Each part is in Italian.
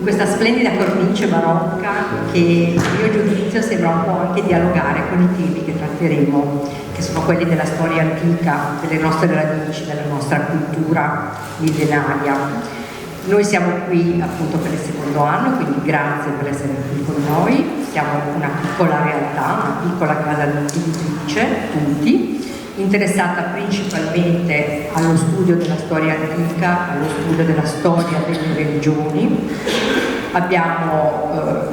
questa splendida cornice barocca che a mio giudizio sembra un po' anche dialogare con i temi che tratteremo, che sono quelli della storia antica, delle nostre radici, della nostra cultura millenaria. Noi siamo qui appunto per il secondo anno, quindi grazie per essere qui con noi. Siamo una piccola realtà, una piccola casa editrice, tutti, interessata principalmente allo studio della storia antica, allo studio della storia delle religioni. Abbiamo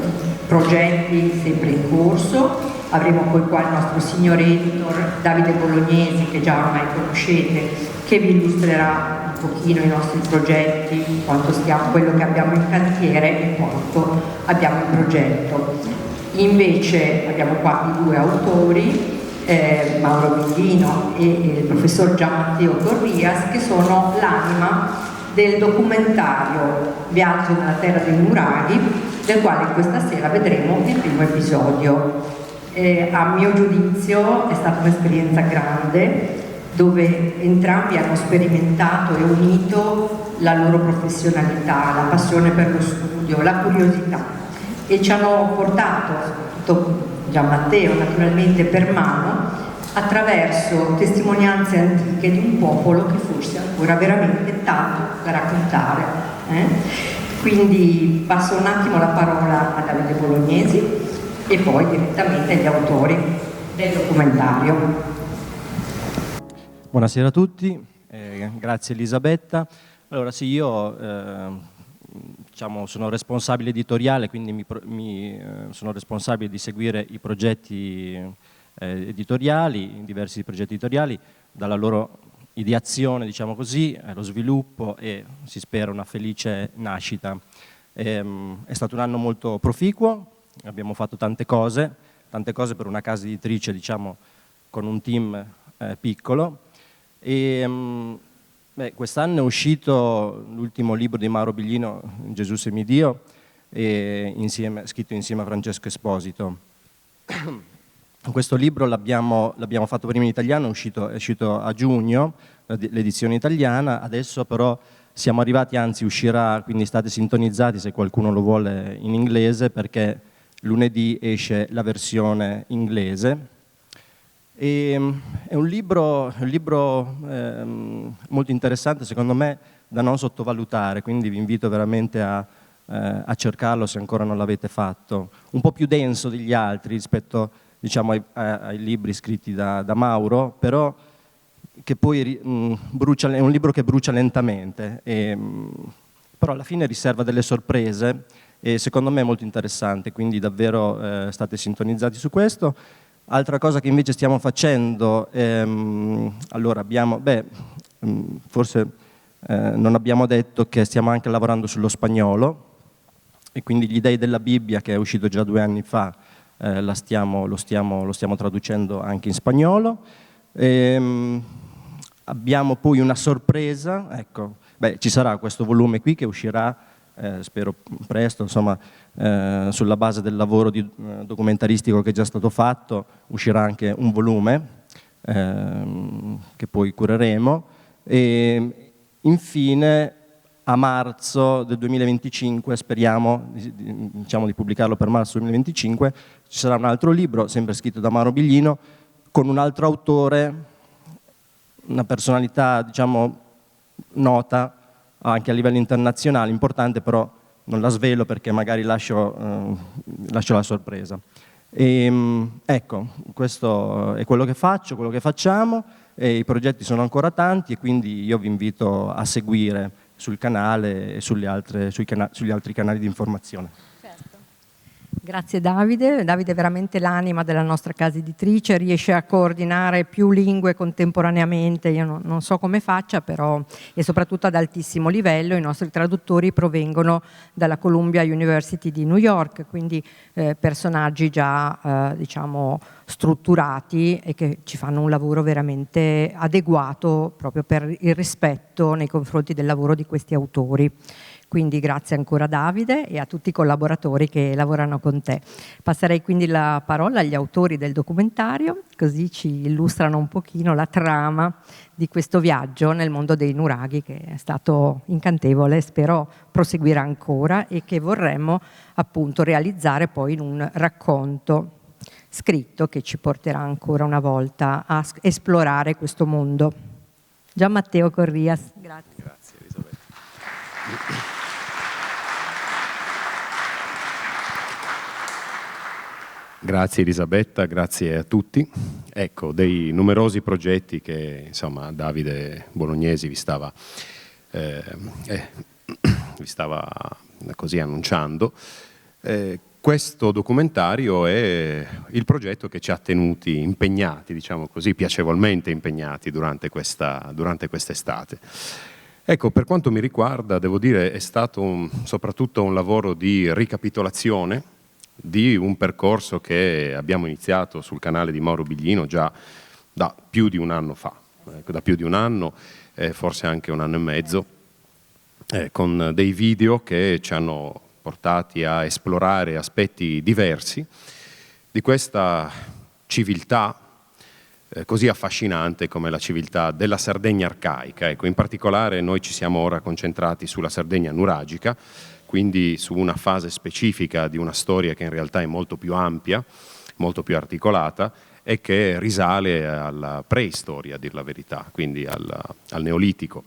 progetti sempre in corso, avremo poi qua il nostro signor editor Davide Bolognesi, che già ormai conoscete, che vi illustrerà un pochino i nostri progetti, quello che abbiamo in cantiere e quanto abbiamo in progetto. Invece abbiamo qua i due autori, Mauro Biglino e il professor Gian Matteo Corrias, che sono l'anima del documentario Viaggio nella terra dei nuraghi, del quale questa sera vedremo il primo episodio. A mio giudizio è stata un'esperienza grande, dove entrambi hanno sperimentato e unito la loro professionalità, la passione per lo studio, la curiosità, e ci hanno portato, soprattutto Gian Matteo naturalmente per mano, attraverso testimonianze antiche di un popolo che forse ha ancora veramente tanto da raccontare. Quindi passo un attimo la parola a Davide Bolognesi e poi direttamente agli autori del documentario. Buonasera a tutti, grazie Elisabetta. Allora sì, io diciamo, sono responsabile editoriale, quindi sono responsabile di seguire i progetti editoriali, diversi progetti editoriali, dalla loro ideazione, diciamo così, lo sviluppo e si spera una felice nascita. È stato un anno molto proficuo, abbiamo fatto tante cose per una casa editrice, diciamo, con un team piccolo. E quest'anno è uscito l'ultimo libro di Mauro Biglino, Gesù semidio, scritto insieme a Francesco Esposito. Questo libro l'abbiamo fatto prima in italiano, è uscito a giugno, l'edizione italiana, adesso però siamo arrivati, anzi uscirà, quindi state sintonizzati se qualcuno lo vuole in inglese, perché lunedì esce la versione inglese. È un libro molto interessante, secondo me, da non sottovalutare, quindi vi invito veramente a cercarlo se ancora non l'avete fatto. Un po' più denso degli altri rispetto, diciamo, ai libri scritti da Mauro, però che poi è un libro che brucia lentamente, però alla fine riserva delle sorprese e secondo me è molto interessante, quindi davvero state sintonizzati su questo. Altra cosa che invece stiamo facendo, allora forse non abbiamo detto che stiamo anche lavorando sullo spagnolo, e quindi Gli Dei della Bibbia, che è uscito già 2 anni fa, lo stiamo traducendo anche in spagnolo. Abbiamo poi una sorpresa, ecco, ci sarà questo volume qui che uscirà, spero presto, insomma, sulla base del lavoro documentaristico che è già stato fatto, uscirà anche un volume che poi cureremo. E infine a marzo del 2025, speriamo diciamo, di pubblicarlo per marzo 2025, ci sarà un altro libro, sempre scritto da Mauro Biglino, con un altro autore, una personalità, diciamo, nota anche a livello internazionale, importante, però non la svelo perché magari lascio la sorpresa. Ecco, questo è quello che faccio, quello che facciamo, e i progetti sono ancora tanti, e quindi io vi invito a seguire sul canale e sugli altri canali di informazione. Grazie Davide. Davide è veramente l'anima della nostra casa editrice, riesce a coordinare più lingue contemporaneamente, io non so come faccia, però, e soprattutto ad altissimo livello. I nostri traduttori provengono dalla Columbia University di New York, quindi personaggi già diciamo strutturati e che ci fanno un lavoro veramente adeguato proprio per il rispetto nei confronti del lavoro di questi autori. Quindi grazie ancora Davide e a tutti i collaboratori che lavorano con te. Passerei quindi la parola agli autori del documentario, così ci illustrano un pochino la trama di questo viaggio nel mondo dei nuraghi, che è stato incantevole, spero proseguirà ancora, e che vorremmo appunto realizzare poi in un racconto scritto che ci porterà ancora una volta a esplorare questo mondo. Gian Matteo Corrias, grazie. Grazie Elisabetta. Grazie Elisabetta, grazie a tutti. Ecco, dei numerosi progetti che insomma Davide Bolognesi vi stava così annunciando. Questo documentario è il progetto che ci ha tenuti impegnati, diciamo così, piacevolmente impegnati durante quest'estate. Ecco, per quanto mi riguarda, devo dire, è stato soprattutto un lavoro di ricapitolazione di un percorso che abbiamo iniziato sul canale di Mauro Biglino già da più di un anno fa, da più di un anno, forse anche un anno e mezzo, con dei video che ci hanno portati a esplorare aspetti diversi di questa civiltà così affascinante come la civiltà della Sardegna arcaica. Ecco, in particolare noi ci siamo ora concentrati sulla Sardegna nuragica, quindi su una fase specifica di una storia che in realtà è molto più ampia, molto più articolata e che risale alla preistoria, a dir la verità, quindi al Neolitico.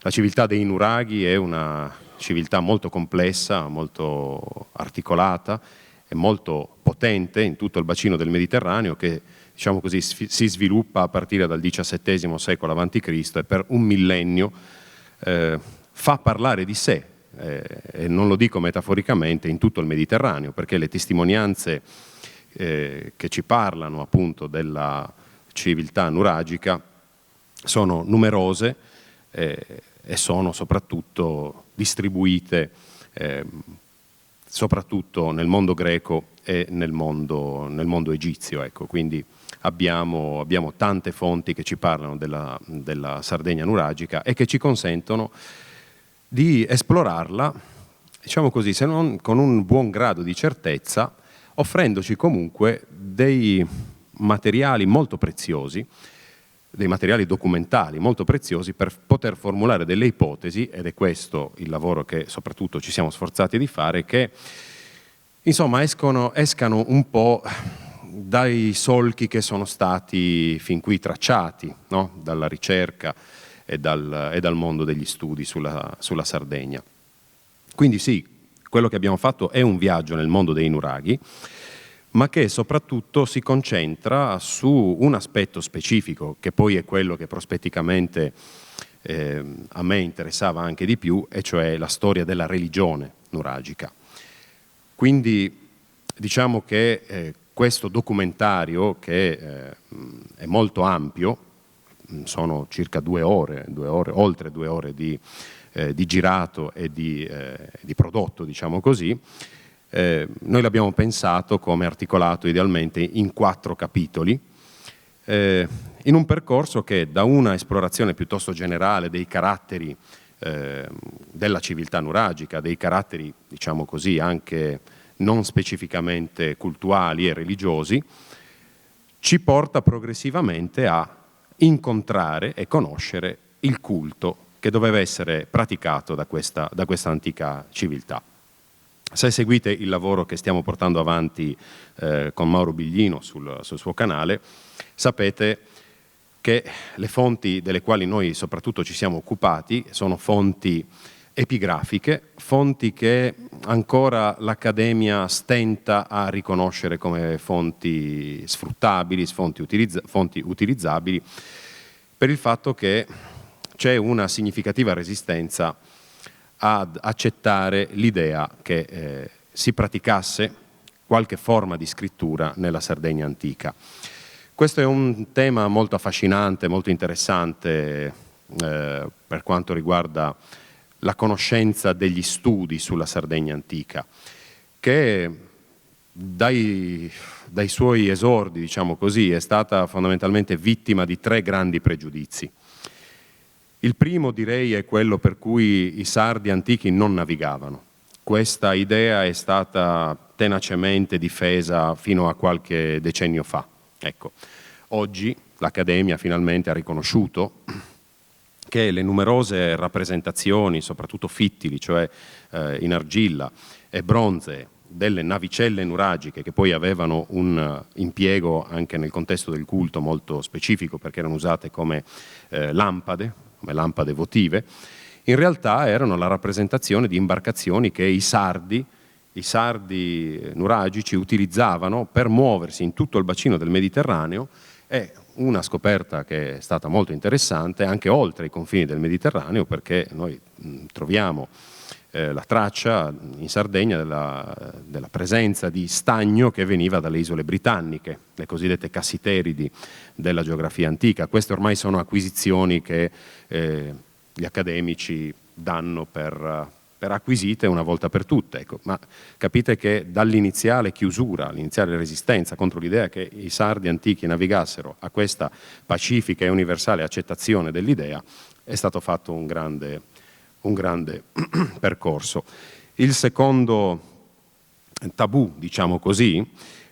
La civiltà dei nuraghi è una civiltà molto complessa, molto articolata e molto potente in tutto il bacino del Mediterraneo che, diciamo così, si sviluppa a partire dal XVII secolo a.C. e per un millennio fa parlare di sé, e non lo dico metaforicamente, in tutto il Mediterraneo, perché le testimonianze che ci parlano appunto della civiltà nuragica sono numerose e sono soprattutto distribuite soprattutto nel mondo greco e nel mondo egizio. Ecco, quindi abbiamo tante fonti che ci parlano della Sardegna nuragica e che ci consentono di esplorarla, diciamo così, se non con un buon grado di certezza, offrendoci comunque dei materiali molto preziosi, dei materiali documentali molto preziosi per poter formulare delle ipotesi, ed è questo il lavoro che soprattutto ci siamo sforzati di fare, che insomma escano un po' dai solchi che sono stati fin qui tracciati, no? Dalla ricerca e dal mondo degli studi sulla Sardegna. Quindi sì, quello che abbiamo fatto è un viaggio nel mondo dei nuraghi, ma che soprattutto si concentra su un aspetto specifico, che poi è quello che prospetticamente a me interessava anche di più, e cioè la storia della religione nuragica. Quindi diciamo che questo documentario, che è molto ampio, sono circa 2 ore, oltre 2 ore di girato e di prodotto, diciamo così. Noi l'abbiamo pensato come articolato idealmente in 4 capitoli, in un percorso che da una esplorazione piuttosto generale dei caratteri della civiltà nuragica, dei caratteri, diciamo così, anche non specificamente cultuali e religiosi, ci porta progressivamente a incontrare e conoscere il culto che doveva essere praticato da questa antica civiltà. Se seguite il lavoro che stiamo portando avanti con Mauro Biglino sul suo canale, sapete che le fonti delle quali noi soprattutto ci siamo occupati sono fonti epigrafiche, fonti che ancora l'Accademia stenta a riconoscere come fonti sfruttabili, fonti utilizzabili, per il fatto che c'è una significativa resistenza ad accettare l'idea che si praticasse qualche forma di scrittura nella Sardegna antica. Questo è un tema molto affascinante, molto interessante per quanto riguarda la conoscenza degli studi sulla Sardegna antica, che dai suoi esordi, diciamo così, è stata fondamentalmente vittima di 3 grandi pregiudizi. Il primo, direi, è quello per cui i sardi antichi non navigavano. Questa idea è stata tenacemente difesa fino a qualche decennio fa. Ecco, oggi l'Accademia finalmente ha riconosciuto che le numerose rappresentazioni, soprattutto fittili, cioè in argilla e bronze, delle navicelle nuragiche, che poi avevano un impiego anche nel contesto del culto molto specifico, perché erano usate come lampade votive, in realtà erano la rappresentazione di imbarcazioni che i sardi nuragici utilizzavano per muoversi in tutto il bacino del Mediterraneo. È una scoperta che è stata molto interessante anche oltre i confini del Mediterraneo, perché noi troviamo la traccia in Sardegna della presenza di stagno che veniva dalle isole britanniche, le cosiddette cassiteridi della geografia antica. Queste ormai sono acquisizioni che gli accademici danno per acquisite una volta per tutte, ecco. Ma capite che dall'iniziale chiusura, l'iniziale resistenza contro l'idea che i sardi antichi navigassero, a questa pacifica e universale accettazione dell'idea, è stato fatto un grande percorso. Il secondo tabù, diciamo così,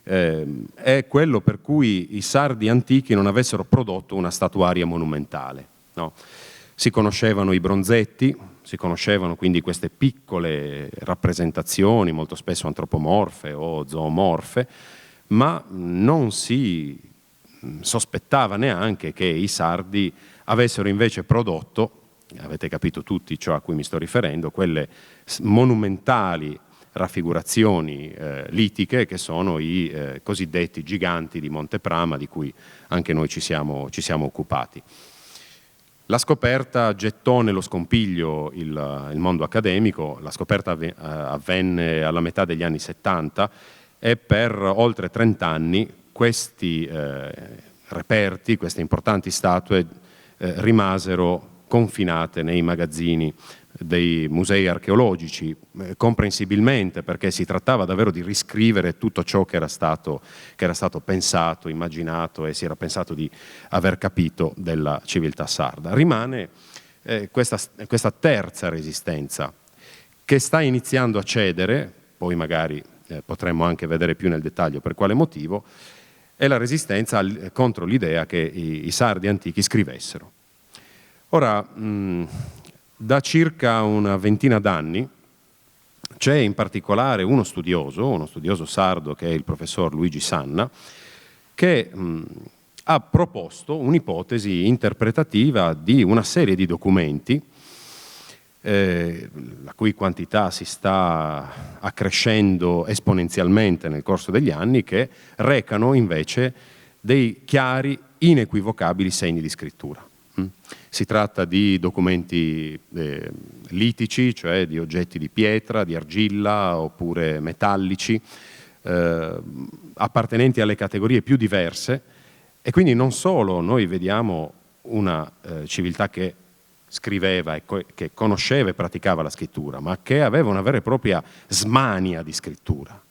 è quello per cui i sardi antichi non avessero prodotto una statuaria monumentale, no? Si conoscevano i bronzetti, si conoscevano quindi queste piccole rappresentazioni, molto spesso antropomorfe o zoomorfe, ma non si sospettava neanche che i sardi avessero invece prodotto, avete capito tutti ciò a cui mi sto riferendo, quelle monumentali raffigurazioni litiche che sono i cosiddetti giganti di Monte Prama, di cui anche noi ci siamo occupati. La scoperta gettò nello scompiglio il mondo accademico. La scoperta avvenne alla metà degli anni 70 e per oltre 30 anni questi reperti, queste importanti statue rimasero confinate nei magazzini dei musei archeologici, comprensibilmente, perché si trattava davvero di riscrivere tutto ciò che era stato pensato, immaginato e si era pensato di aver capito della civiltà sarda. Rimane questa terza resistenza che sta iniziando a cedere, poi magari potremmo anche vedere più nel dettaglio per quale motivo, è la resistenza contro l'idea che i sardi antichi scrivessero. Ora, da circa una ventina d'anni c'è in particolare uno studioso sardo, che è il professor Luigi Sanna, che ha proposto un'ipotesi interpretativa di una serie di documenti, la cui quantità si sta accrescendo esponenzialmente nel corso degli anni, che recano invece dei chiari, inequivocabili segni di scrittura. Si tratta di documenti litici, cioè di oggetti di pietra, di argilla oppure metallici, appartenenti alle categorie più diverse, e quindi non solo noi vediamo una civiltà che scriveva e che conosceva e praticava la scrittura, ma che aveva una vera e propria smania di scrittura.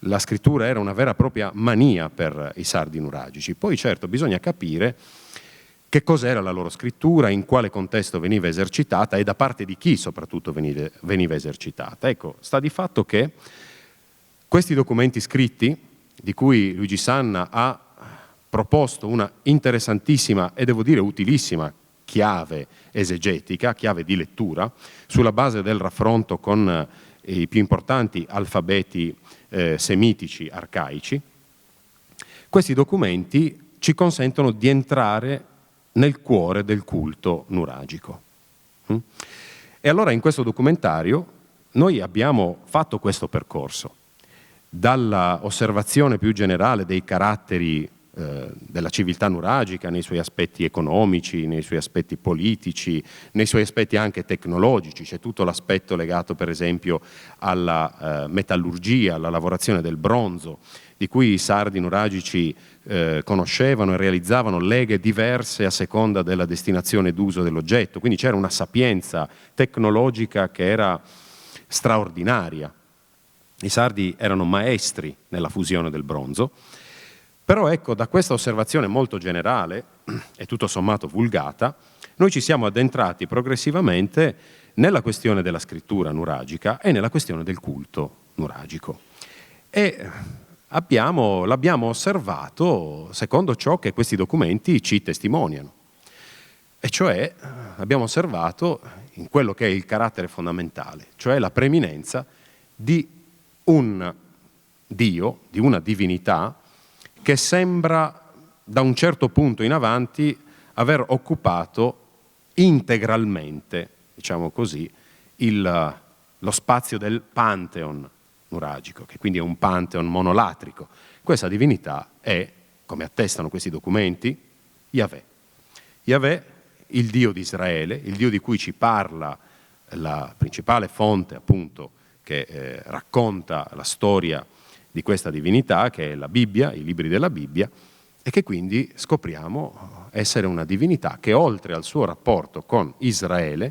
La scrittura era una vera e propria mania per i sardi nuragici. Poi certo bisogna capire che cos'era la loro scrittura, in quale contesto veniva esercitata e da parte di chi soprattutto veniva esercitata. Ecco, sta di fatto che questi documenti scritti, di cui Luigi Sanna ha proposto una interessantissima e devo dire utilissima chiave esegetica, chiave di lettura, sulla base del raffronto con i più importanti alfabeti semitici arcaici, questi documenti ci consentono di entrare nel cuore del culto nuragico. E allora in questo documentario noi abbiamo fatto questo percorso, dalla osservazione più generale dei caratteri della civiltà nuragica nei suoi aspetti economici, nei suoi aspetti politici, nei suoi aspetti anche tecnologici. C'è tutto l'aspetto legato per esempio alla metallurgia, alla lavorazione del bronzo, di cui i sardi nuragici conoscevano e realizzavano leghe diverse a seconda della destinazione d'uso dell'oggetto. Quindi c'era una sapienza tecnologica che era straordinaria. I sardi erano maestri nella fusione del bronzo, Però ecco, da questa osservazione molto generale e tutto sommato vulgata, noi ci siamo addentrati progressivamente nella questione della scrittura nuragica e nella questione del culto nuragico. E l'abbiamo osservato secondo ciò che questi documenti ci testimoniano. E cioè abbiamo osservato in quello che è il carattere fondamentale, cioè la preeminenza di un Dio, di una divinità che sembra da un certo punto in avanti aver occupato integralmente, diciamo così, lo spazio del pantheon nuragico, che quindi è un pantheon monolatrico. Questa divinità è, come attestano questi documenti, Yahweh. Yahweh, il Dio di Israele, il Dio di cui ci parla la principale fonte, appunto, che racconta la storia di questa divinità, che è la Bibbia, i libri della Bibbia, e che quindi scopriamo essere una divinità che oltre al suo rapporto con Israele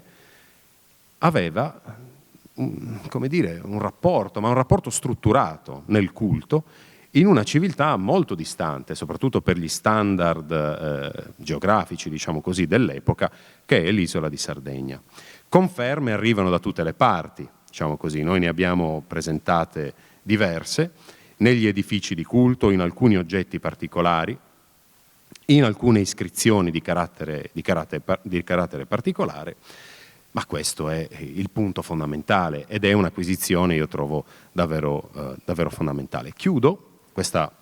aveva, come dire, un rapporto strutturato nel culto in una civiltà molto distante, soprattutto per gli standard geografici, diciamo così, dell'epoca, che è l'isola di Sardegna. Conferme arrivano da tutte le parti, diciamo così, noi ne abbiamo presentate diverse, negli edifici di culto, in alcuni oggetti particolari, in alcune iscrizioni di carattere particolare, ma questo è il punto fondamentale ed è un'acquisizione, io trovo, davvero fondamentale. Chiudo questa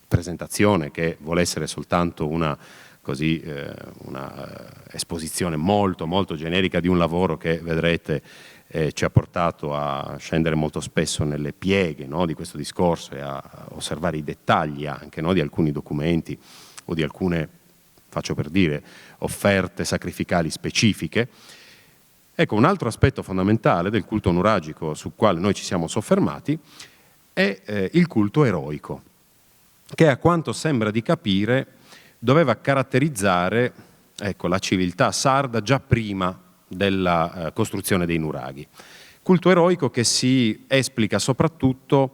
presentazione, che vuole essere soltanto una esposizione molto, molto generica di un lavoro che, vedrete, ci ha portato a scendere molto spesso nelle pieghe, no, di questo discorso e a osservare i dettagli anche, no, di alcuni documenti o di alcune, faccio per dire, offerte sacrificali specifiche. Ecco, un altro aspetto fondamentale del culto nuragico sul quale noi ci siamo soffermati è il culto eroico, che a quanto sembra di capire doveva caratterizzare, ecco, la civiltà sarda già prima della costruzione dei nuraghi. Culto eroico che si esplica soprattutto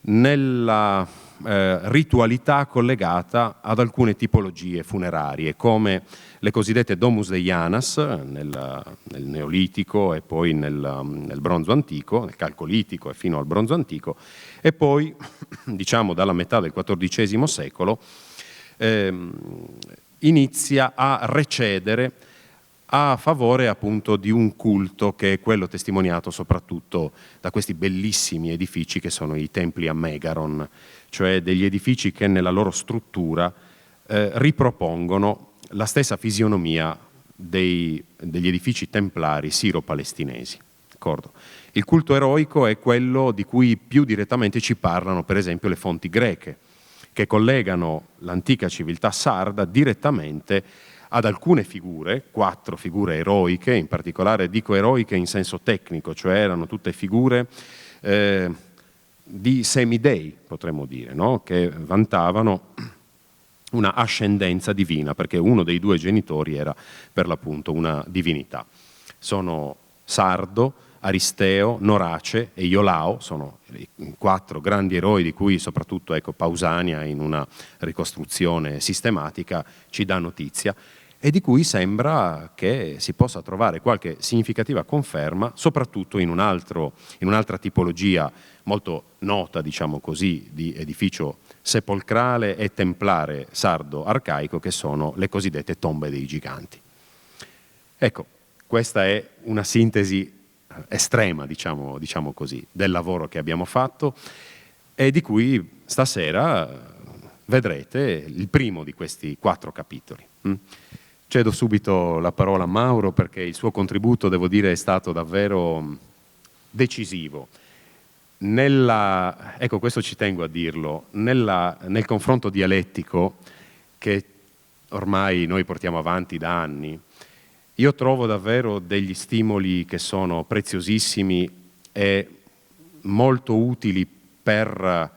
nella ritualità collegata ad alcune tipologie funerarie, come le cosiddette domus deianas nel Neolitico e poi nel Bronzo Antico, nel Calcolitico e fino al Bronzo Antico, e poi, diciamo, dalla metà del XIV secolo inizia a recedere a favore appunto di un culto che è quello testimoniato soprattutto da questi bellissimi edifici che sono i templi a Megaron, cioè degli edifici che nella loro struttura ripropongono la stessa fisionomia degli edifici templari siro-palestinesi. D'accordo? Il culto eroico è quello di cui più direttamente ci parlano, per esempio, le fonti greche, che collegano l'antica civiltà sarda direttamente ad alcune figure, 4 figure eroiche, in particolare dico eroiche in senso tecnico, cioè erano tutte figure di semidei, potremmo dire, no? Che vantavano una ascendenza divina, perché uno dei 2 genitori era per l'appunto una divinità. Sono Sardo, Aristeo, Norace e Iolao, sono i 4 grandi eroi di cui soprattutto, ecco, Pausania in una ricostruzione sistematica ci dà notizia e di cui sembra che si possa trovare qualche significativa conferma, soprattutto in un'altra tipologia molto nota, diciamo così, di edificio sepolcrale e templare sardo arcaico, che sono le cosiddette tombe dei giganti. Ecco, questa è una sintesi estrema, diciamo così, del lavoro che abbiamo fatto e di cui stasera vedrete il primo di questi 4 capitoli. Cedo subito la parola a Mauro perché il suo contributo, devo dire, è stato davvero decisivo. Ecco, questo ci tengo a dirlo, nel confronto dialettico che ormai noi portiamo avanti da anni, io trovo davvero degli stimoli che sono preziosissimi e molto utili talvolta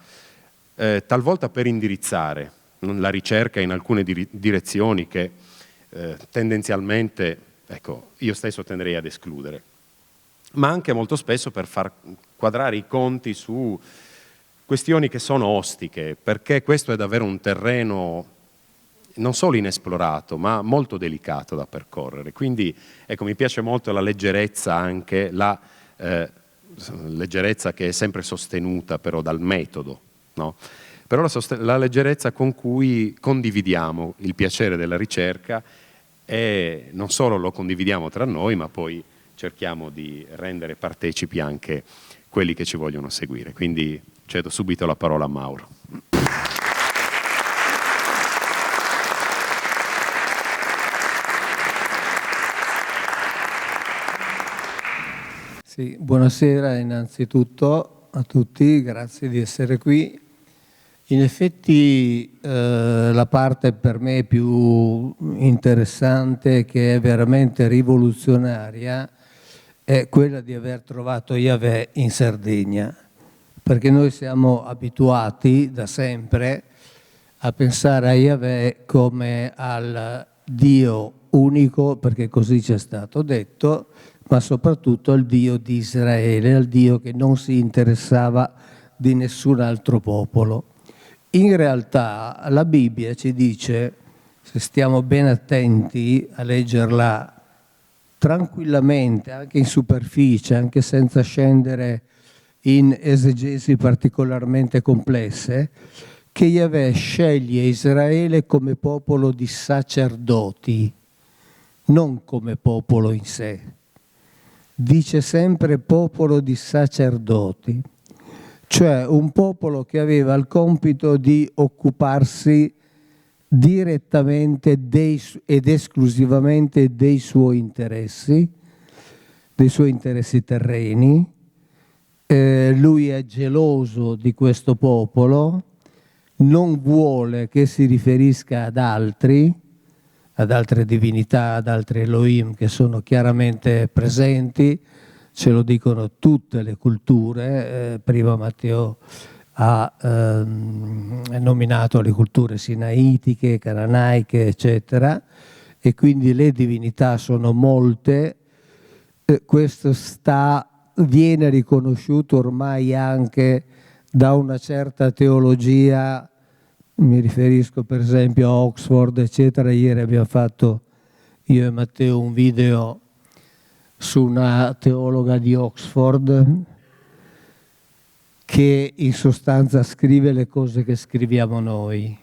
per indirizzare la ricerca in alcune direzioni che tendenzialmente, ecco, io stesso tenderei ad escludere, ma anche molto spesso per far quadrare i conti su questioni che sono ostiche, perché questo è davvero un terreno non solo inesplorato, ma molto delicato da percorrere. Quindi, ecco, mi piace molto la leggerezza, anche la leggerezza che è sempre sostenuta però dal metodo, no? Però la leggerezza con cui condividiamo il piacere della ricerca, e non solo lo condividiamo tra noi, ma poi cerchiamo di rendere partecipi anche quelli che ci vogliono seguire. Quindi cedo subito la parola a Mauro. Sì, buonasera innanzitutto a tutti, grazie di essere qui. In effetti la parte per me più interessante, che è veramente rivoluzionaria, è quella di aver trovato Yahweh in Sardegna, perché noi siamo abituati da sempre a pensare a Yahweh come al Dio unico, perché così ci è stato detto, ma soprattutto al Dio di Israele, al Dio che non si interessava di nessun altro popolo. In realtà la Bibbia ci dice, se stiamo ben attenti a leggerla tranquillamente, anche in superficie, anche senza scendere in esegesi particolarmente complesse, che Yahweh sceglie Israele come popolo di sacerdoti, non come popolo in sé. Dice sempre popolo di sacerdoti, cioè un popolo che aveva il compito di occuparsi direttamente ed esclusivamente dei suoi interessi terreni. Lui è geloso di questo popolo, non vuole che si riferisca ad altre divinità, ad altri Elohim che sono chiaramente presenti, ce lo dicono tutte le culture. Prima Matteo ha nominato le culture sinaitiche, cananaiche, eccetera, e quindi le divinità sono molte. Questo viene riconosciuto ormai anche da una certa teologia. Mi riferisco per esempio a Oxford, eccetera. Ieri abbiamo fatto, io e Matteo, un video su una teologa di Oxford che in sostanza scrive le cose che scriviamo noi.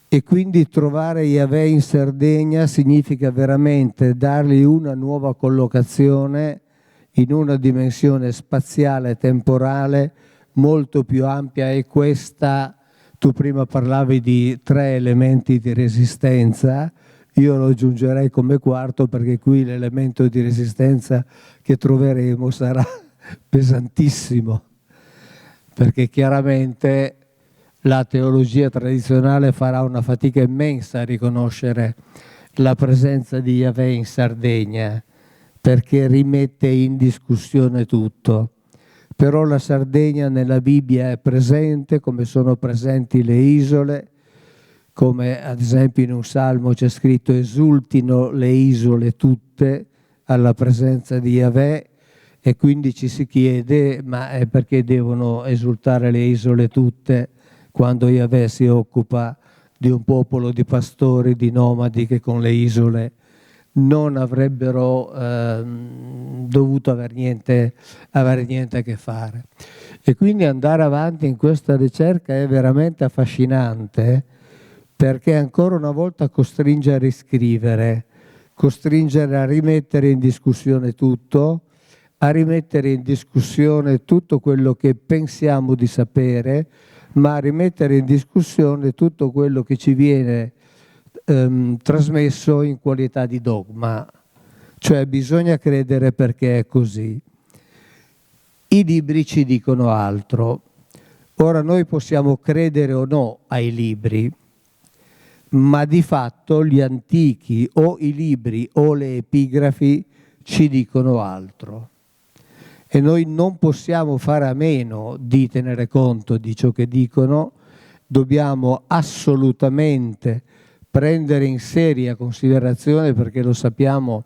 E quindi trovare Yahweh in Sardegna significa veramente dargli una nuova collocazione in una dimensione spaziale e temporale molto più ampia. E questa, tu prima parlavi di 3 elementi di resistenza, io lo aggiungerei come quarto, perché qui l'elemento di resistenza che troveremo sarà pesantissimo, perché chiaramente la teologia tradizionale farà una fatica immensa a riconoscere la presenza di Yahweh in Sardegna, perché rimette in discussione tutto. Però la Sardegna nella Bibbia è presente, come sono presenti le isole, come ad esempio in un salmo c'è scritto esultino le isole tutte alla presenza di Yahweh, e quindi ci si chiede, ma è perché devono esultare le isole tutte quando Yahweh si occupa di un popolo di pastori, di nomadi che con le isole non avrebbero dovuto avere niente a che fare. E quindi andare avanti in questa ricerca è veramente affascinante, perché ancora una volta costringe a riscrivere, costringe a rimettere in discussione tutto, a rimettere in discussione tutto quello che pensiamo di sapere, ma a rimettere in discussione tutto quello che ci viene trasmesso in qualità di dogma. Cioè bisogna credere perché è così. I libri ci dicono altro. Ora noi possiamo credere o no ai libri, ma di fatto gli antichi o i libri o le epigrafi ci dicono altro. E noi non possiamo fare a meno di tenere conto di ciò che dicono, dobbiamo assolutamente prendere in seria considerazione, perché lo sappiamo,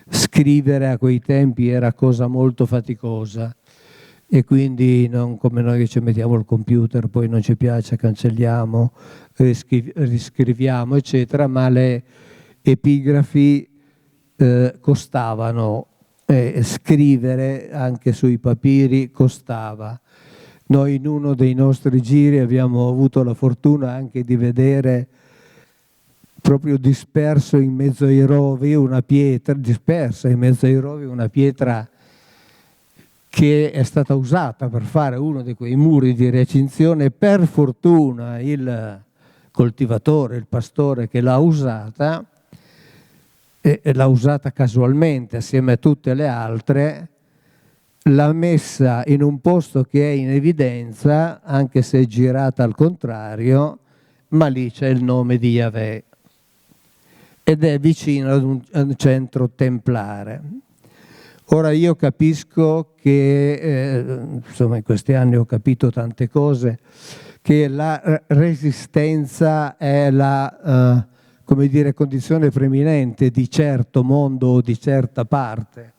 scrivere a quei tempi era cosa molto faticosa. e quindi non come noi che ci mettiamo il computer, poi non ci piace, cancelliamo, riscriviamo, eccetera, ma le epigrafi costavano, scrivere anche sui papiri costava. Noi in uno dei nostri giri abbiamo avuto la fortuna anche di vedere proprio dispersa in mezzo ai rovi una pietra che è stata usata per fare uno di quei muri di recinzione. Per fortuna il coltivatore, il pastore che l'ha usata, e l'ha usata casualmente assieme a tutte le altre, l'ha messa in un posto che è in evidenza, anche se è girata al contrario, ma lì c'è il nome di Yahweh ed è vicino ad un centro templare. Ora io capisco che, insomma in questi anni ho capito tante cose, che la resistenza è la come dire, condizione preminente di certo mondo o di certa parte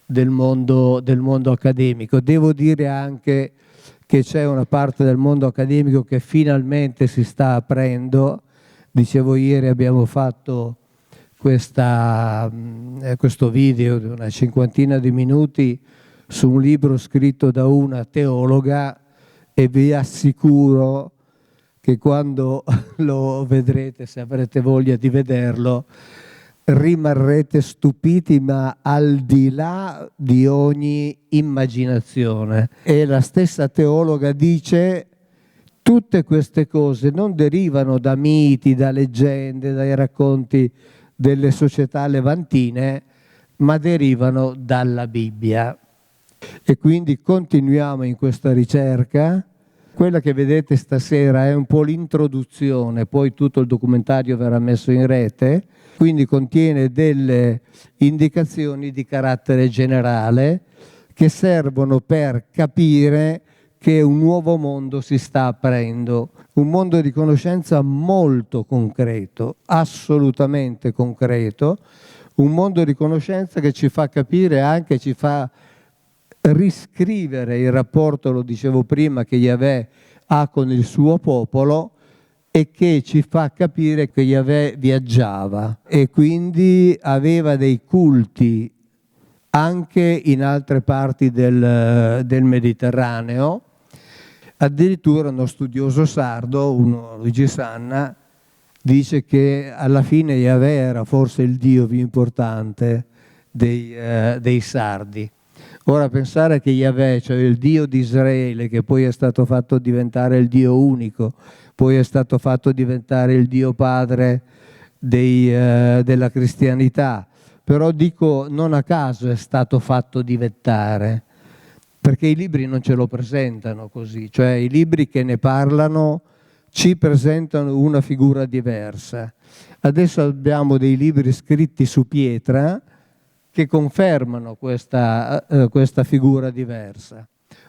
del mondo accademico. Devo dire anche che c'è una parte del mondo accademico che finalmente si sta aprendo. Dicevo ieri abbiamo fatto questo video di una cinquantina di minuti su un libro scritto da una teologa e vi assicuro che quando lo vedrete, se avrete voglia di vederlo, rimarrete stupiti ma al di là di ogni immaginazione. E la stessa teologa dice: tutte queste cose non derivano da miti, da leggende, dai racconti delle società levantine, ma derivano dalla Bibbia. E quindi continuiamo in questa ricerca. Quella che vedete stasera è un po' l'introduzione, poi tutto il documentario verrà messo in rete, quindi contiene delle indicazioni di carattere generale che servono per capire che un nuovo mondo si sta aprendo, un mondo di conoscenza molto concreto, assolutamente concreto, un mondo di conoscenza che ci fa capire anche, ci fa riscrivere il rapporto, lo dicevo prima, che Yahweh ha con il suo popolo e che ci fa capire che Yahweh viaggiava e quindi aveva dei culti anche in altre parti del Mediterraneo. Addirittura uno studioso sardo, Luigi Sanna, dice che alla fine Yahweh era forse il dio più importante dei sardi. Ora pensare che Yahweh, cioè il Dio di Israele, che poi è stato fatto diventare il Dio unico, poi è stato fatto diventare il Dio padre della cristianità, però dico non a caso è stato fatto diventare, perché i libri non ce lo presentano così, cioè i libri che ne parlano ci presentano una figura diversa. Adesso abbiamo dei libri scritti su pietra che confermano questa figura diversa.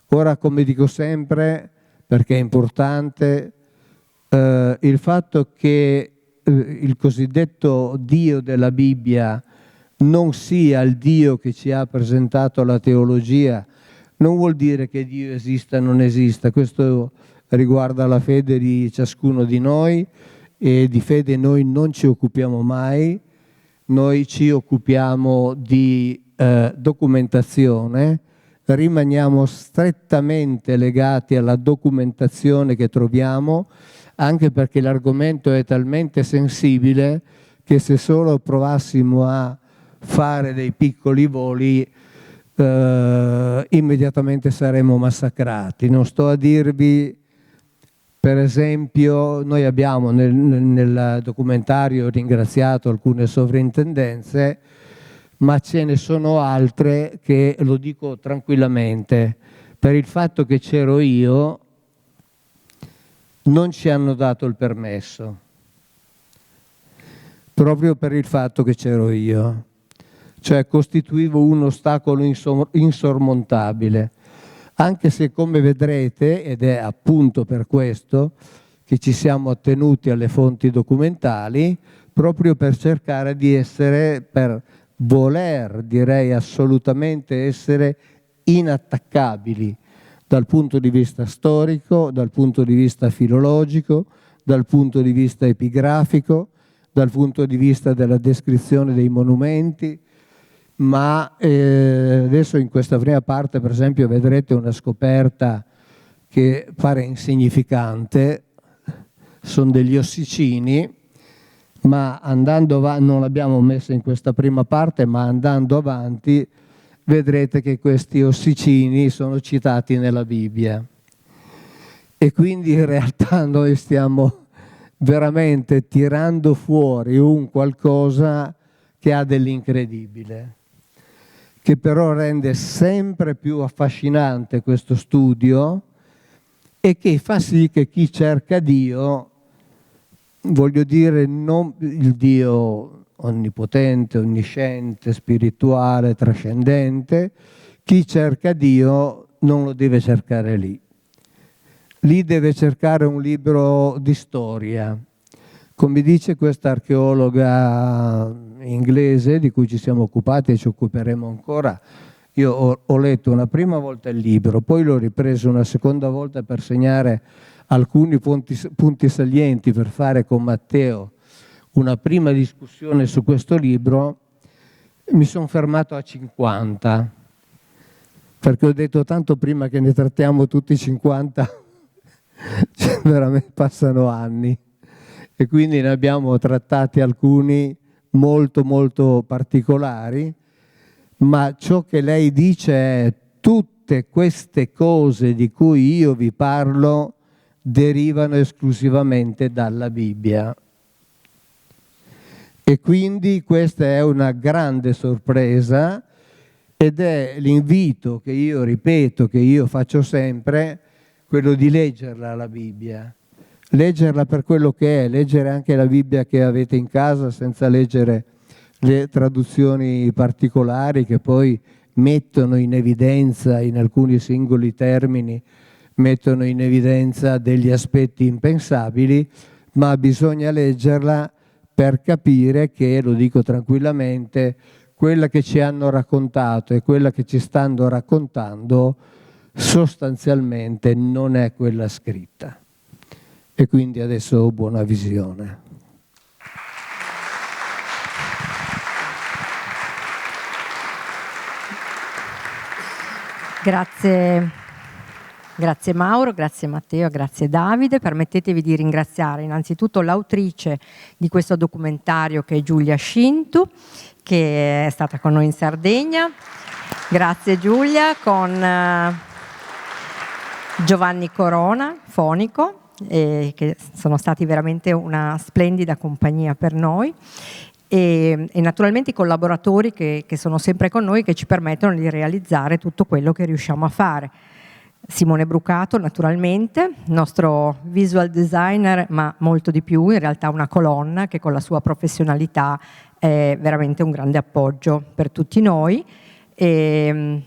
Ora, come dico sempre, perché è importante, il fatto che il cosiddetto Dio della Bibbia non sia il Dio che ci ha presentato la teologia, non vuol dire che Dio esista o non esista. Questo riguarda la fede di ciascuno di noi e di fede noi non ci occupiamo mai. Noi ci occupiamo di documentazione, rimaniamo strettamente legati alla documentazione che troviamo, anche perché l'argomento è talmente sensibile che se solo provassimo a fare dei piccoli voli immediatamente saremmo massacrati. Non sto a dirvi, per esempio, noi abbiamo nel documentario ringraziato alcune sovrintendenze, ma ce ne sono altre che, lo dico tranquillamente, per il fatto che c'ero io, non ci hanno dato il permesso, proprio per il fatto che c'ero io. Cioè costituivo un ostacolo insormontabile, anche se, come vedrete, ed è appunto per questo che ci siamo attenuti alle fonti documentali, proprio per cercare di essere, per voler, direi assolutamente essere inattaccabili, dal punto di vista storico, dal punto di vista filologico, dal punto di vista epigrafico, dal punto di vista della descrizione dei monumenti, ma adesso in questa prima parte, per esempio, vedrete una scoperta che pare insignificante, sono degli ossicini, ma andando avanti, non l'abbiamo messa in questa prima parte, ma andando avanti vedrete che questi ossicini sono citati nella Bibbia. E quindi in realtà noi stiamo veramente tirando fuori un qualcosa che ha dell'incredibile, che però rende sempre più affascinante questo studio e che fa sì che chi cerca Dio, voglio dire non il Dio onnipotente, onnisciente, spirituale, trascendente, chi cerca Dio non lo deve cercare lì. Lì deve cercare un libro di storia. Come dice questa archeologa inglese di cui ci siamo occupati e ci occuperemo ancora, io ho letto una prima volta il libro, poi l'ho ripreso una seconda volta per segnare alcuni punti salienti per fare con Matteo una prima discussione su questo libro. Mi sono fermato a 50, perché ho detto tanto prima che ne trattiamo tutti 50, cioè, veramente passano anni, e quindi ne abbiamo trattati alcuni molto molto particolari, ma ciò che lei dice è: tutte queste cose di cui io vi parlo derivano esclusivamente dalla Bibbia. E quindi questa è una grande sorpresa, ed è l'invito che io ripeto, che io faccio sempre, quello di leggerla la Bibbia, leggerla per quello che è, leggere anche la Bibbia che avete in casa senza leggere le traduzioni particolari che poi mettono in evidenza, in alcuni singoli termini, mettono in evidenza degli aspetti impensabili, ma bisogna leggerla per capire che, lo dico tranquillamente, quella che ci hanno raccontato e quella che ci stanno raccontando sostanzialmente non è quella scritta. E quindi adesso buona visione. Grazie Mauro, grazie Matteo, grazie Davide. Permettetevi di ringraziare innanzitutto l'autrice di questo documentario, che è Giulia Scintu, che è stata con noi in Sardegna. Grazie Giulia, con Giovanni Corona, fonico, che sono stati veramente una splendida compagnia per noi. E naturalmente i collaboratori che sono sempre con noi, che ci permettono di realizzare tutto quello che riusciamo a fare. Simone Brucato, naturalmente, nostro visual designer, ma molto di più, in realtà una colonna che con la sua professionalità è veramente un grande appoggio per tutti noi. E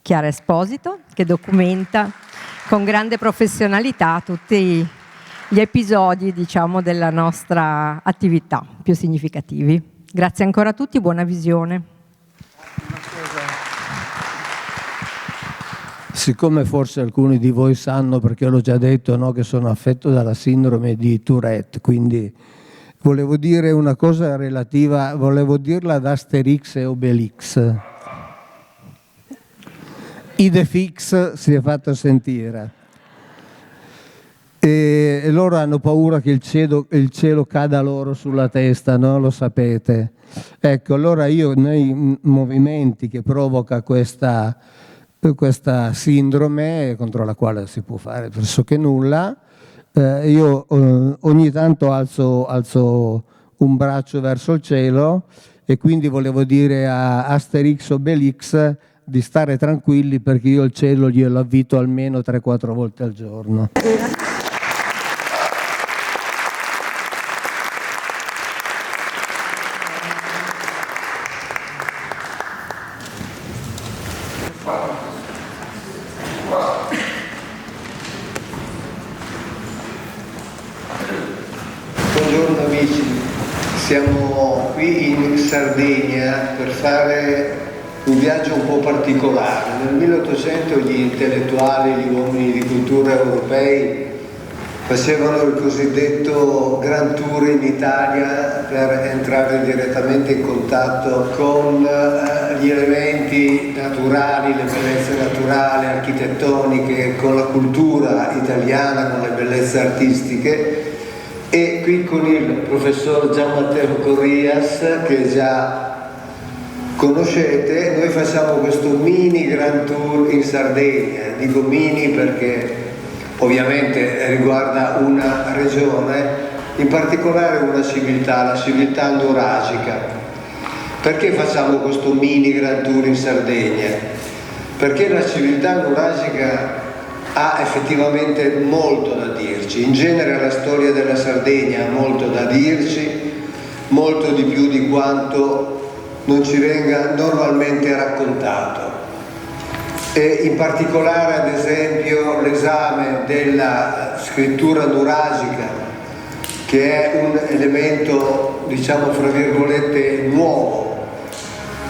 Chiara Esposito, che documenta con grande professionalità tutti gli episodi, diciamo, della nostra attività più significativi. Grazie ancora a tutti, buona visione. Siccome forse alcuni di voi sanno, perché l'ho già detto, no, che sono affetto dalla sindrome di Tourette, quindi volevo dire una cosa relativa, volevo dirla ad Asterix e Obelix. Idefix si è fatto sentire. E loro hanno paura che il cielo cada loro sulla testa, no? Lo sapete. Ecco, allora io nei movimenti che provoca questa sindrome, contro la quale si può fare pressoché nulla, io ogni tanto alzo un braccio verso il cielo, e quindi volevo dire a Asterix Obelix di stare tranquilli, perché io il cielo glielo avvito almeno 3-4 volte al giorno. Buongiorno amici, siamo qui in Sardegna per fare un viaggio un po' particolare. Nel 1800 gli intellettuali, gli uomini di cultura europei facevano il cosiddetto Grand Tour in Italia per entrare direttamente in contatto con gli elementi naturali, le bellezze naturali, architettoniche, con la cultura italiana, con le bellezze artistiche. E qui con il professor Gian Matteo Corrias, che già conoscete, noi facciamo questo mini Grand Tour in Sardegna. Dico mini perché ovviamente riguarda una regione, in particolare una civiltà, la civiltà nuragica. Perché facciamo questo mini Grand Tour in Sardegna? Perché la civiltà nuragica ha effettivamente molto da dirci. In genere la storia della Sardegna ha molto da dirci, molto di più di quanto non ci venga normalmente raccontato. E in particolare, ad esempio, l'esame della scrittura nuragica, che è un elemento, diciamo fra virgolette, nuovo,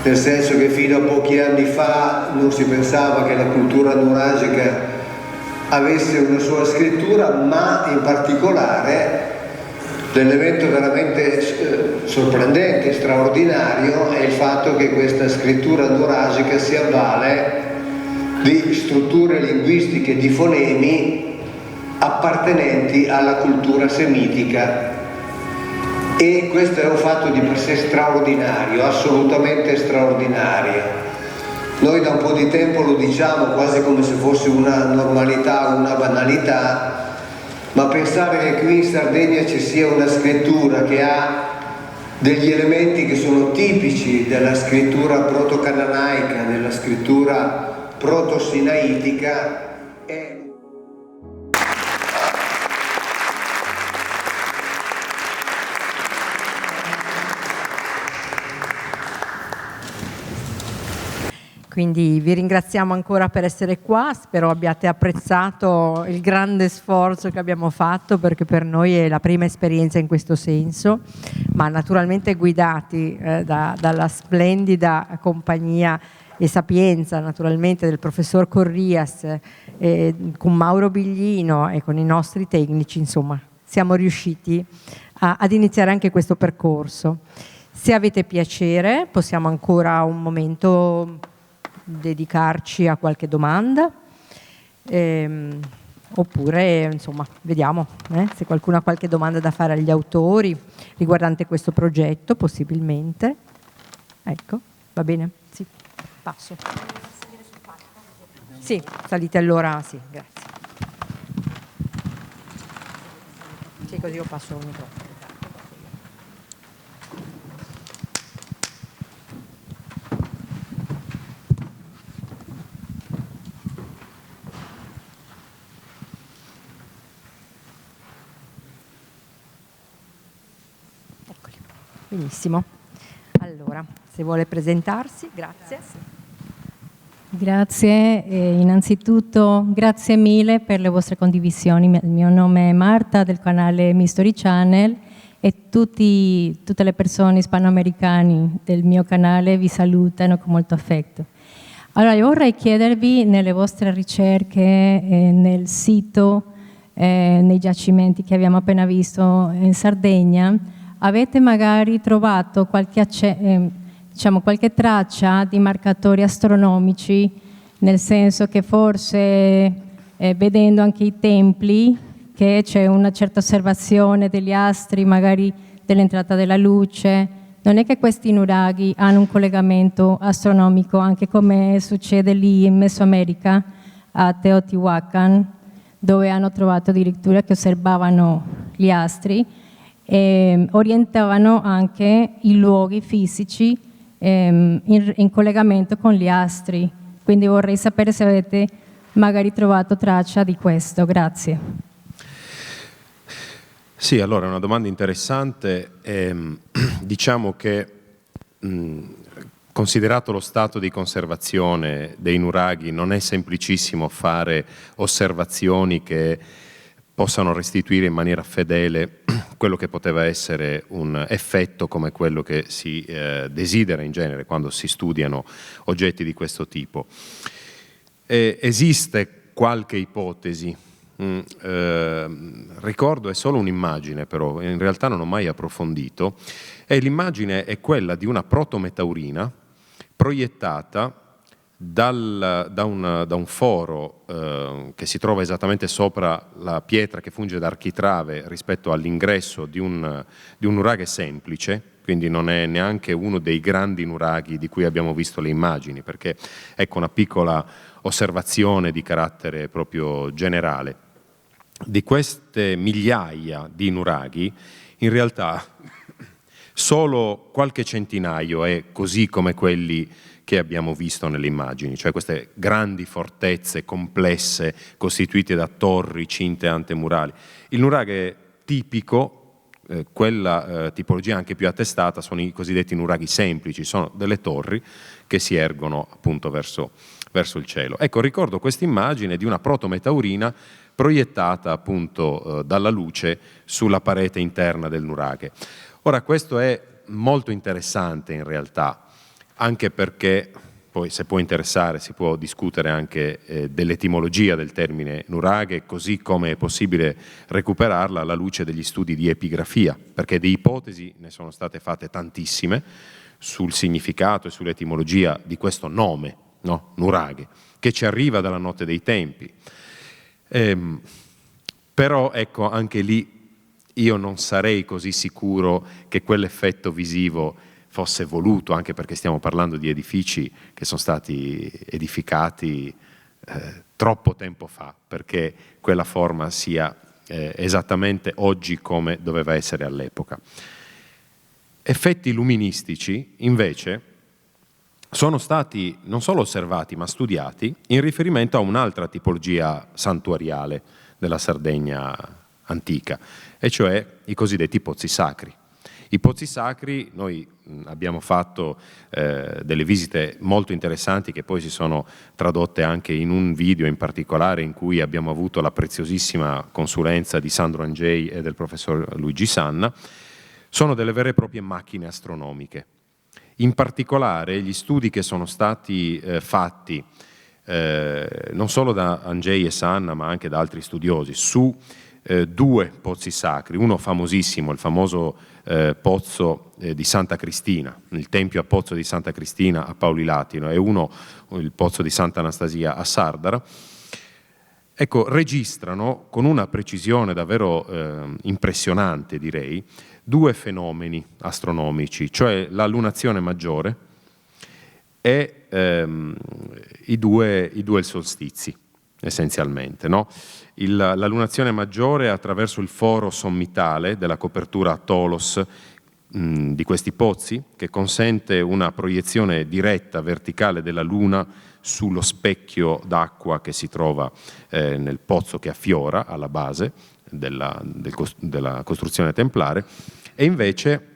nel senso che fino a pochi anni fa non si pensava che la cultura nuragica avesse una sua scrittura, ma in particolare l'elemento veramente sorprendente, straordinario, è il fatto che questa scrittura nuragica si avvale di strutture linguistiche, di fonemi appartenenti alla cultura semitica. E questo è un fatto di per sé straordinario, assolutamente straordinario. Noi da un po' di tempo lo diciamo quasi come se fosse una normalità, una banalità, ma pensare che qui in Sardegna ci sia una scrittura che ha degli elementi che sono tipici della scrittura proto-cananaica, della scrittura proto-sinaitica, è... Quindi vi ringraziamo ancora per essere qua, spero abbiate apprezzato il grande sforzo che abbiamo fatto, perché per noi è la prima esperienza in questo senso, ma naturalmente guidati dalla splendida compagnia e sapienza naturalmente del professor Corrias, con Mauro Biglino e con i nostri tecnici. Insomma, siamo riusciti ad iniziare anche questo percorso. Se avete piacere possiamo ancora un momento dedicarci a qualche domanda, oppure insomma vediamo se qualcuno ha qualche domanda da fare agli autori riguardante questo progetto, possibilmente. Ecco, va bene? Sì, passo. Sì, salite allora, sì, grazie. Sì, così io passo il microfono. Benissimo, allora se vuole presentarsi, grazie. Grazie, innanzitutto grazie mille per le vostre condivisioni. Il mio nome è Marta del canale Mystery Channel e tutte le persone ispanoamericane del mio canale vi salutano con molto affetto. Allora io vorrei chiedervi, nelle vostre ricerche, nel sito, nei giacimenti che abbiamo appena visto in Sardegna, avete magari trovato qualche traccia di marcatori astronomici, nel senso che forse vedendo anche i templi che c'è una certa osservazione degli astri, magari dell'entrata della luce, non è che questi nuraghi hanno un collegamento astronomico anche come succede lì in Mesoamerica a Teotihuacan, dove hanno trovato addirittura che osservavano gli astri e orientavano anche i luoghi fisici in collegamento con gli astri. Quindi vorrei sapere se avete magari trovato traccia di questo. Grazie. Sì, allora è una domanda interessante. Diciamo che considerato lo stato di conservazione dei nuraghi non è semplicissimo fare osservazioni che possano restituire in maniera fedele quello che poteva essere un effetto come quello che si desidera in genere quando si studiano oggetti di questo tipo. Esiste qualche ipotesi, ricordo è solo un'immagine però, in realtà non ho mai approfondito, e l'immagine è quella di una protometaurina proiettata da un foro che si trova esattamente sopra la pietra che funge da architrave rispetto all'ingresso di un nuraghe semplice, quindi non è neanche uno dei grandi nuraghi di cui abbiamo visto le immagini, perché ecco una piccola osservazione di carattere proprio generale. Di queste migliaia di nuraghi, in realtà solo qualche centinaio è così come quelli che abbiamo visto nelle immagini, cioè queste grandi fortezze complesse costituite da torri, cinte antemurali. Il nuraghe tipico, quella tipologia anche più attestata, sono i cosiddetti nuraghi semplici, sono delle torri che si ergono appunto verso il cielo. Ecco, ricordo questa immagine di una protometaurina proiettata appunto dalla luce sulla parete interna del nuraghe. Ora, questo è molto interessante in realtà, anche perché, poi se può interessare, si può discutere anche dell'etimologia del termine nuraghe, così come è possibile recuperarla alla luce degli studi di epigrafia, perché di ipotesi ne sono state fatte tantissime sul significato e sull'etimologia di questo nome, no? Nuraghe, che ci arriva dalla notte dei tempi. Però ecco, anche lì io non sarei così sicuro che quell'effetto visivo fosse voluto, anche perché stiamo parlando di edifici che sono stati edificati troppo tempo fa, perché quella forma sia esattamente oggi come doveva essere all'epoca. Effetti luministici, invece, sono stati non solo osservati, ma studiati in riferimento a un'altra tipologia santuariale della Sardegna antica, e cioè i cosiddetti pozzi sacri. I pozzi sacri, noi abbiamo fatto delle visite molto interessanti che poi si sono tradotte anche in un video in particolare in cui abbiamo avuto la preziosissima consulenza di Sandro Angei e del professor Luigi Sanna. Sono delle vere e proprie macchine astronomiche. In particolare gli studi che sono stati fatti non solo da Angei e Sanna ma anche da altri studiosi su due pozzi sacri, uno famosissimo, il famoso pozzo di Santa Cristina, il tempio a pozzo di Santa Cristina a Pauli Latino, e uno il pozzo di Santa Anastasia a Sardara. Ecco, registrano con una precisione davvero impressionante, direi, due fenomeni astronomici, cioè la lunazione maggiore e i due solstizi, essenzialmente, no? La lunazione maggiore attraverso il foro sommitale della copertura a Tolos di questi pozzi, che consente una proiezione diretta verticale della luna sullo specchio d'acqua che si trova nel pozzo che affiora alla base della costruzione templare, e invece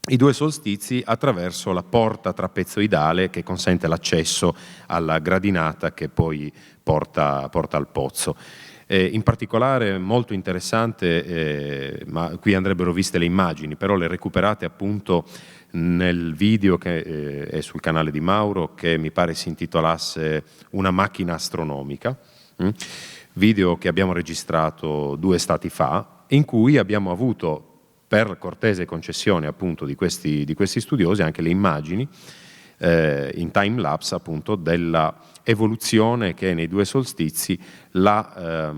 i due solstizi attraverso la porta trapezioidale che consente l'accesso alla gradinata che poi porta al pozzo. In particolare molto interessante, ma qui andrebbero viste le immagini, però le recuperate appunto nel video che è sul canale di Mauro, che mi pare si intitolasse Una macchina astronomica, video che abbiamo registrato 2 estati fa, in cui abbiamo avuto, per cortese concessione appunto di questi studiosi, anche le immagini in time lapse appunto della evoluzione che nei due solstizi la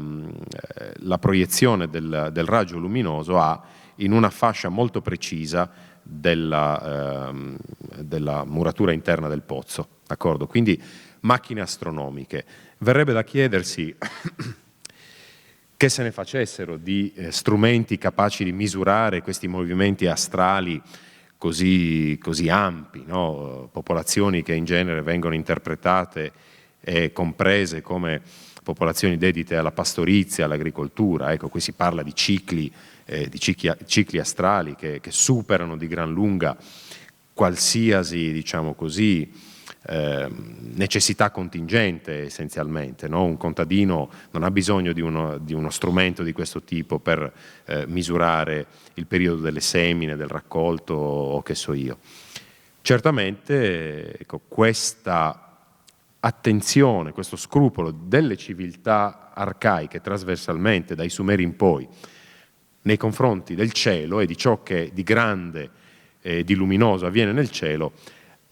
proiezione del raggio luminoso ha in una fascia molto precisa della muratura interna del pozzo, d'accordo? Quindi macchine astronomiche. Verrebbe da chiedersi che se ne facessero di strumenti capaci di misurare questi movimenti astrali così ampi, no? Popolazioni che in genere vengono interpretate e comprese come popolazioni dedite alla pastorizia, all'agricoltura. Ecco, qui si parla di cicli astrali che superano di gran lunga qualsiasi, diciamo così, necessità contingente essenzialmente, no? Un contadino non ha bisogno di uno strumento di questo tipo per misurare il periodo delle semine, del raccolto o che so io. Certamente ecco, questa attenzione, questo scrupolo delle civiltà arcaiche trasversalmente dai Sumeri in poi nei confronti del cielo e di ciò che di grande e di luminoso avviene nel cielo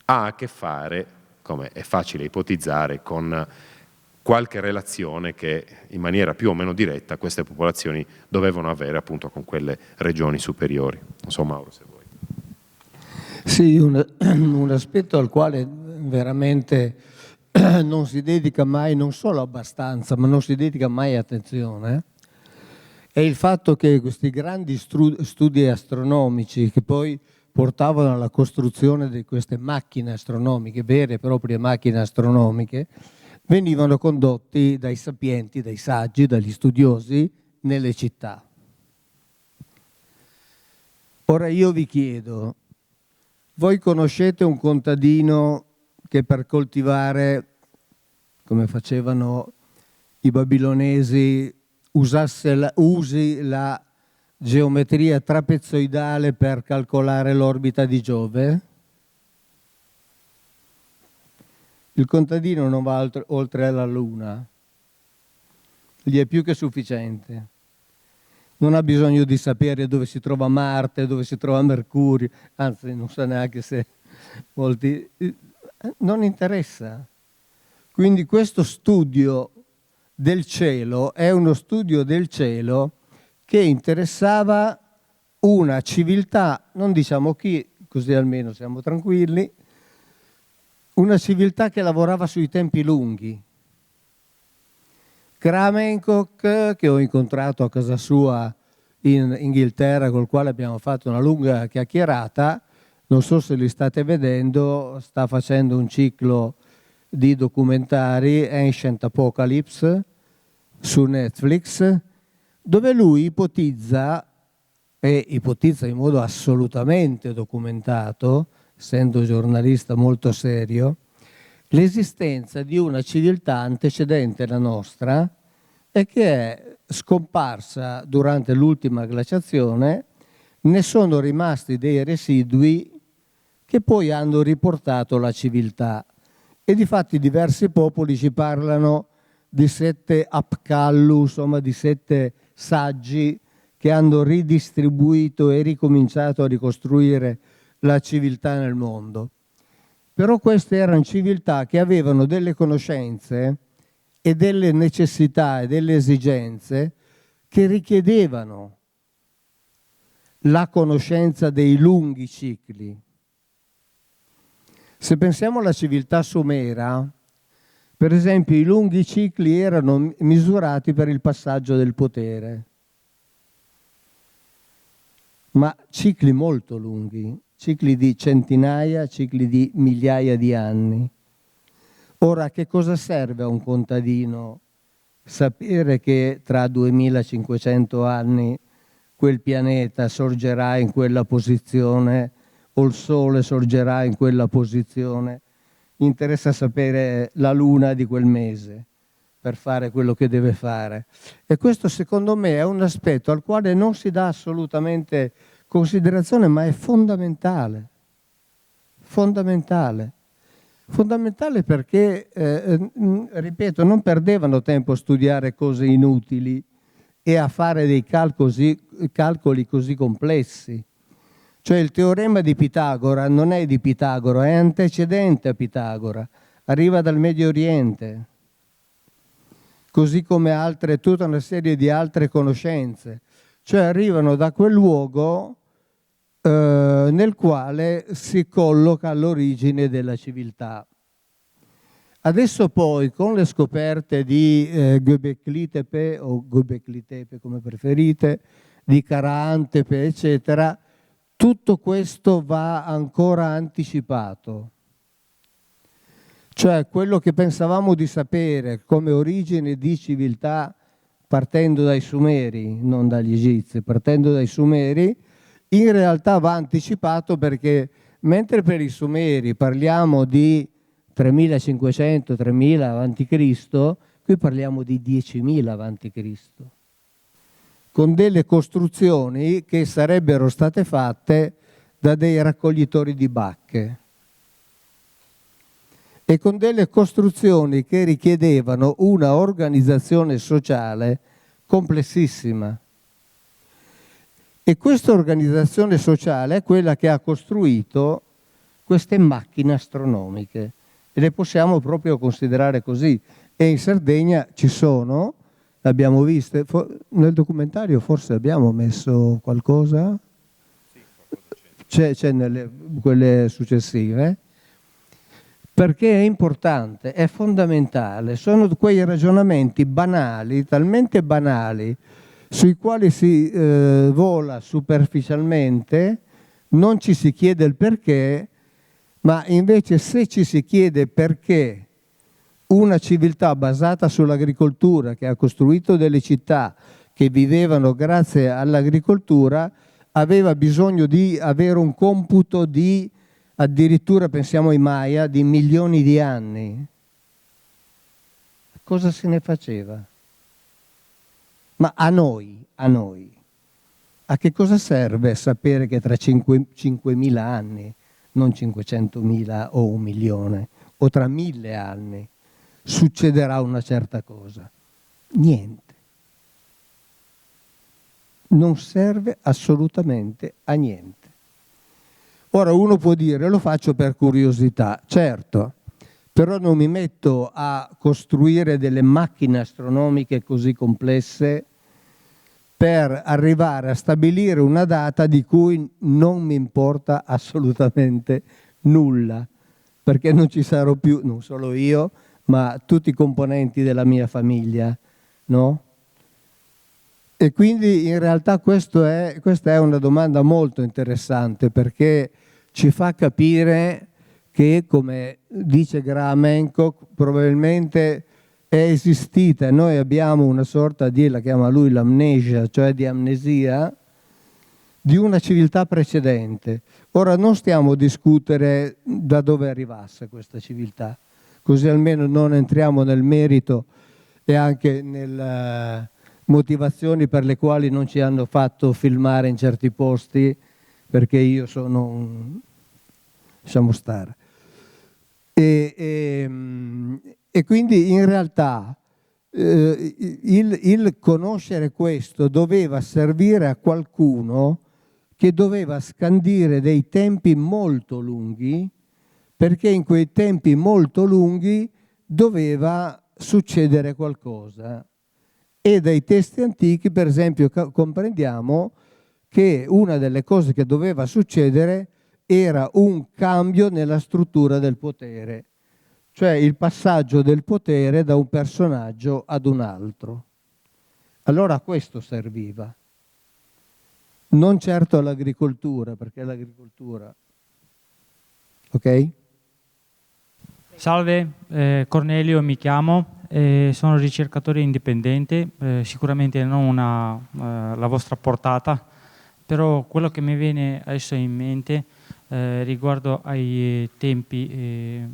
ha a che fare, come è facile ipotizzare, con qualche relazione che in maniera più o meno diretta queste popolazioni dovevano avere appunto con quelle regioni superiori. Non so Mauro se vuoi. Sì, un aspetto al quale veramente non si dedica mai, non solo abbastanza, ma non si dedica mai attenzione, è il fatto che questi grandi studi astronomici che poi portavano alla costruzione di queste macchine astronomiche, vere e proprie macchine astronomiche, venivano condotti dai sapienti, dai saggi, dagli studiosi nelle città. Ora io vi chiedo, voi conoscete un contadino che per coltivare, come facevano i babilonesi, usi la geometria trapezoidale per calcolare l'orbita di Giove? Il contadino non va oltre la Luna, gli è più che sufficiente. Non ha bisogno di sapere dove si trova Marte, dove si trova Mercurio, anzi non sa neanche se molti... Non interessa. Quindi questo studio del cielo è uno studio del cielo che interessava una civiltà, non diciamo chi, così almeno siamo tranquilli, una civiltà che lavorava sui tempi lunghi. Graham Hancock, che ho incontrato a casa sua in Inghilterra, col quale abbiamo fatto una lunga chiacchierata, non so se li state vedendo, sta facendo un ciclo di documentari, Ancient Apocalypse, su Netflix, dove lui ipotizza, e ipotizza in modo assolutamente documentato, essendo giornalista molto serio, l'esistenza di una civiltà antecedente alla nostra e che è scomparsa durante l'ultima glaciazione. Ne sono rimasti dei residui che poi hanno riportato la civiltà. E difatti diversi popoli ci parlano di 7 Apkallu, insomma di 7 saggi che hanno ridistribuito e ricominciato a ricostruire la civiltà nel mondo. Però queste erano civiltà che avevano delle conoscenze e delle necessità e delle esigenze che richiedevano la conoscenza dei lunghi cicli. Se pensiamo alla civiltà sumera, per esempio i lunghi cicli erano misurati per il passaggio del potere, ma cicli molto lunghi, cicli di centinaia, cicli di migliaia di anni. Ora, che cosa serve a un contadino sapere che tra 2500 anni quel pianeta sorgerà in quella posizione o il Sole sorgerà in quella posizione? Interessa sapere la luna di quel mese per fare quello che deve fare. E questo secondo me è un aspetto al quale non si dà assolutamente considerazione, ma è fondamentale. Fondamentale. Fondamentale perché, ripeto, non perdevano tempo a studiare cose inutili e a fare dei calcoli così complessi. Cioè il teorema di Pitagora non è di Pitagora, è antecedente a Pitagora, arriva dal Medio Oriente, così come tutta una serie di altre conoscenze, cioè arrivano da quel luogo nel quale si colloca l'origine della civiltà. Adesso poi, con le scoperte di Göbekli Tepe o Göbekli Tepe come preferite, di Karahan Tepe, eccetera, tutto questo va ancora anticipato. Cioè quello che pensavamo di sapere come origine di civiltà partendo dai Sumeri, non dagli Egizi, partendo dai Sumeri, in realtà va anticipato perché mentre per i Sumeri parliamo di 3500, 3000 avanti Cristo, qui parliamo di 10.000 avanti Cristo, con delle costruzioni che sarebbero state fatte da dei raccoglitori di bacche e con delle costruzioni che richiedevano una organizzazione sociale complessissima. E questa organizzazione sociale è quella che ha costruito queste macchine astronomiche e le possiamo proprio considerare così. E in Sardegna ci sono, l'abbiamo viste, nel documentario forse abbiamo messo qualcosa? C'è nelle quelle successive, perché è importante, è fondamentale, sono quei ragionamenti banali, talmente banali, sui quali si vola superficialmente, non ci si chiede il perché, ma invece se ci si chiede perché una civiltà basata sull'agricoltura, che ha costruito delle città che vivevano grazie all'agricoltura, aveva bisogno di avere un computo di, addirittura pensiamo ai Maya, di milioni di anni. Cosa se ne faceva? Ma a noi, a che cosa serve sapere che tra 5.000 anni, non 500.000 o 1 milione, o tra 1.000 anni, succederà una certa cosa? Niente. Non serve assolutamente a niente. Ora uno può dire, lo faccio per curiosità, certo, però non mi metto a costruire delle macchine astronomiche così complesse per arrivare a stabilire una data di cui non mi importa assolutamente nulla, perché non ci sarò più, non solo io, ma tutti i componenti della mia famiglia, no? E quindi in realtà questa è una domanda molto interessante, perché ci fa capire che, come dice Graham Hancock, probabilmente è esistita, e noi abbiamo una sorta di, la chiama lui l'amnesia, cioè di amnesia, di una civiltà precedente. Ora non stiamo a discutere da dove arrivasse questa civiltà, così almeno non entriamo nel merito e anche nelle motivazioni per le quali non ci hanno fatto filmare in certi posti, perché io sono un... lasciamo stare. E quindi in realtà il conoscere questo doveva servire a qualcuno che doveva scandire dei tempi molto lunghi, perché in quei tempi molto lunghi doveva succedere qualcosa. E dai testi antichi, per esempio, comprendiamo che una delle cose che doveva succedere era un cambio nella struttura del potere, cioè il passaggio del potere da un personaggio ad un altro. Allora a questo serviva, non certo all'agricoltura, perché l'agricoltura... Ok? Salve, Cornelio mi chiamo, sono ricercatore indipendente, sicuramente non la vostra portata, però quello che mi viene adesso in mente riguardo ai tempi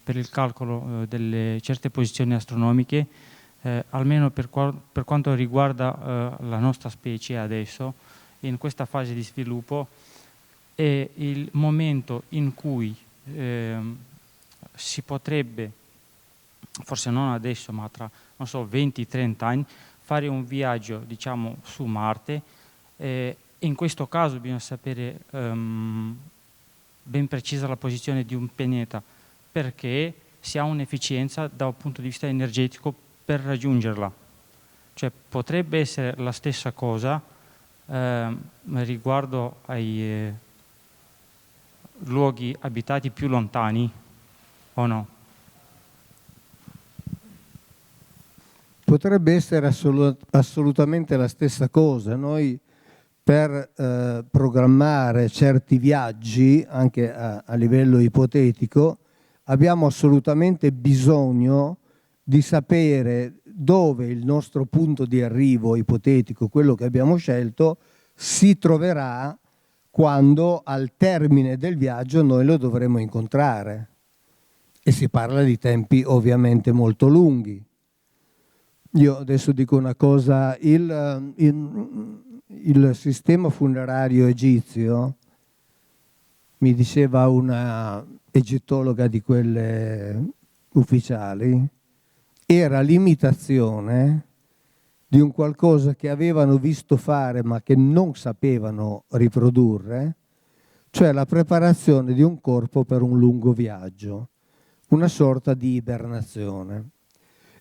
per il calcolo delle certe posizioni astronomiche, almeno per quanto riguarda la nostra specie adesso, in questa fase di sviluppo, è il momento in cui si potrebbe, forse non adesso, ma tra, non so, 20-30 anni, fare un viaggio, diciamo, su Marte. In questo caso bisogna sapere ben precisa la posizione di un pianeta, perché si ha un'efficienza da un punto di vista energetico per raggiungerla. Cioè potrebbe essere la stessa cosa riguardo ai luoghi abitati più lontani, o no? Potrebbe essere assolutamente la stessa cosa. Noi per programmare certi viaggi, anche a livello ipotetico, abbiamo assolutamente bisogno di sapere dove il nostro punto di arrivo ipotetico, quello che abbiamo scelto, si troverà quando al termine del viaggio noi lo dovremo incontrare. e si parla di tempi ovviamente molto lunghi. Io adesso dico una cosa, il sistema funerario egizio, mi diceva una egittologa di quelle ufficiali, era l'imitazione di un qualcosa che avevano visto fare ma che non sapevano riprodurre, cioè la preparazione di un corpo per un lungo viaggio, una sorta di ibernazione.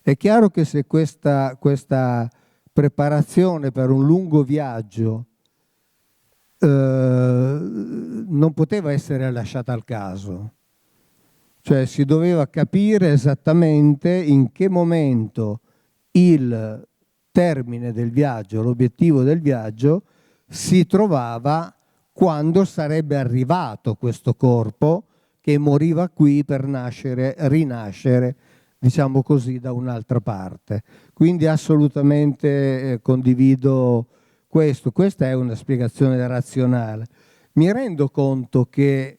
È chiaro che se questa preparazione per un lungo viaggio non poteva essere lasciata al caso, cioè si doveva capire esattamente in che momento il termine del viaggio, l'obiettivo del viaggio, si trovava quando sarebbe arrivato questo corpo che moriva qui per nascere, rinascere, diciamo così, da un'altra parte. Quindi assolutamente condivido questo. Questa è una spiegazione razionale. Mi rendo conto che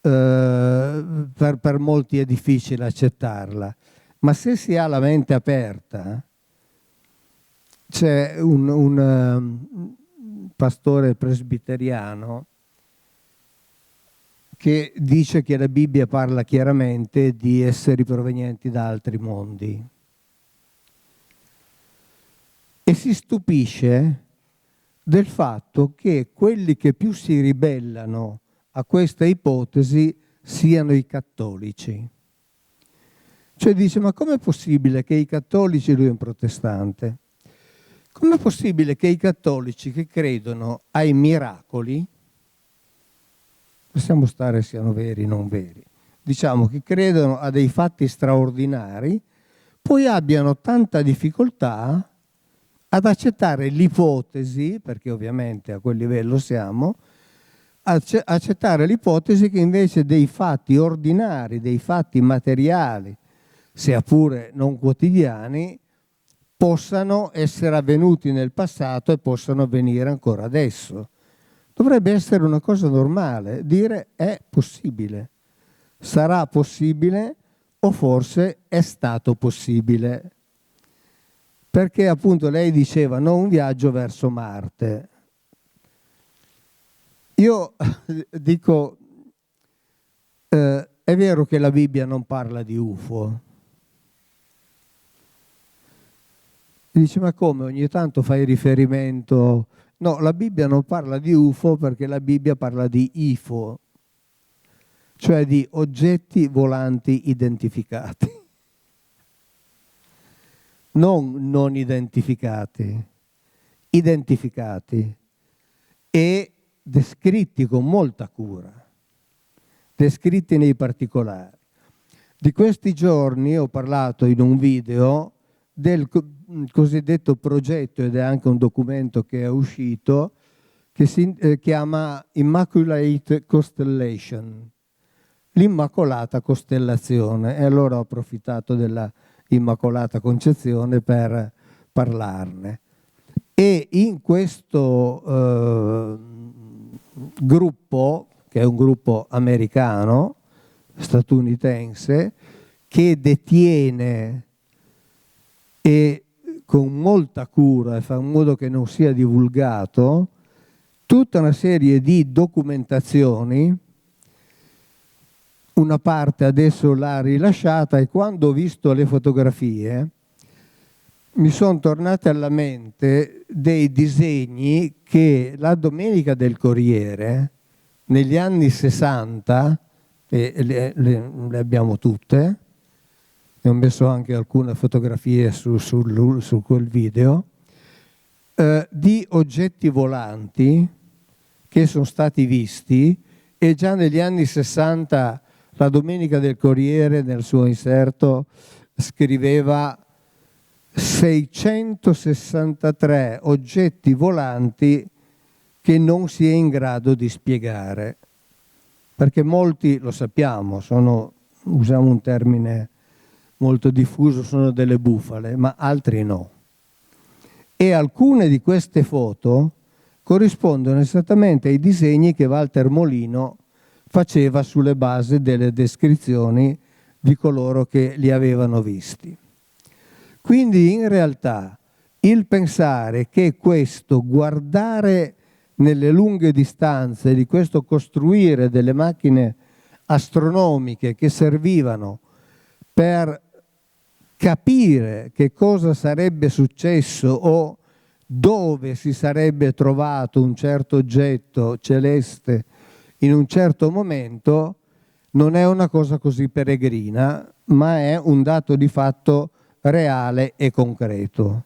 per molti è difficile accettarla, ma se si ha la mente aperta, c'è un pastore presbiteriano che dice che la Bibbia parla chiaramente di esseri provenienti da altri mondi e si stupisce del fatto che quelli che più si ribellano a questa ipotesi siano i cattolici. Cioè dice, ma com'è possibile che i cattolici, lui è un protestante, com'è possibile che i cattolici che credono ai miracoli, possiamo stare siano veri o non veri, diciamo che credono a dei fatti straordinari, poi abbiano tanta difficoltà ad accettare l'ipotesi, perché ovviamente a quel livello siamo, accettare l'ipotesi che invece dei fatti ordinari, dei fatti materiali, sia pure non quotidiani, possano essere avvenuti nel passato e possano avvenire ancora adesso. Dovrebbe essere una cosa normale, dire è possibile, sarà possibile o forse è stato possibile. Perché appunto lei diceva no, un viaggio verso Marte. Io dico, è vero che la Bibbia non parla di UFO. Dice, ma come? Ogni tanto fai riferimento... No, la Bibbia non parla di UFO perché la Bibbia parla di IFO, cioè di oggetti volanti identificati. Non identificati, identificati e descritti con molta cura, descritti nei particolari. Di questi giorni ho parlato in un video del cosiddetto progetto, ed è anche un documento che è uscito, che si chiama Immaculate Constellation, l'Immacolata Costellazione, e allora ho approfittato della Immacolata Concezione per parlarne. E in questo gruppo, che è un gruppo americano, statunitense, che detiene e con molta cura e fa in modo che non sia divulgato tutta una serie di documentazioni. Una parte adesso l'ha rilasciata e quando ho visto le fotografie mi sono tornate alla mente dei disegni che la Domenica del Corriere negli anni 60, e le abbiamo tutte, e ho messo anche alcune fotografie su quel video, di oggetti volanti che sono stati visti, e già negli anni 60 la Domenica del Corriere nel suo inserto scriveva 663 oggetti volanti che non si è in grado di spiegare, perché molti, lo sappiamo, usiamo un termine molto diffuso, sono delle bufale, ma altri no. E alcune di queste foto corrispondono esattamente ai disegni che Walter Molino faceva sulle basi delle descrizioni di coloro che li avevano visti. Quindi in realtà il pensare che questo guardare nelle lunghe distanze, di questo costruire delle macchine astronomiche che servivano per capire che cosa sarebbe successo o dove si sarebbe trovato un certo oggetto celeste in un certo momento, non è una cosa così peregrina, ma è un dato di fatto reale e concreto.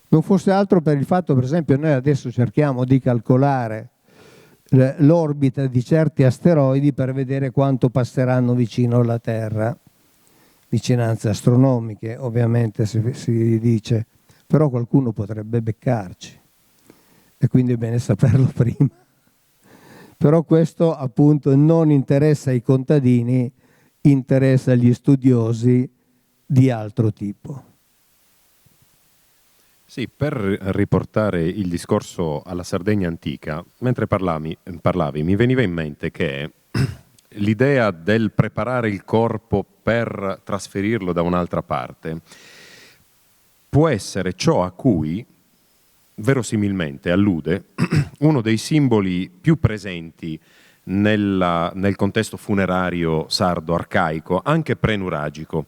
Non fosse altro per il fatto, per esempio, noi adesso cerchiamo di calcolare l'orbita di certi asteroidi per vedere quanto passeranno vicino alla Terra, vicinanze astronomiche ovviamente si dice, però qualcuno potrebbe beccarci e quindi è bene saperlo prima. Però questo appunto non interessa i contadini, interessa gli studiosi di altro tipo. Sì, per riportare il discorso alla Sardegna antica, mentre parlavi mi veniva in mente che l'idea del preparare il corpo per trasferirlo da un'altra parte può essere ciò a cui verosimilmente allude uno dei simboli più presenti nel contesto funerario sardo arcaico, anche prenuragico.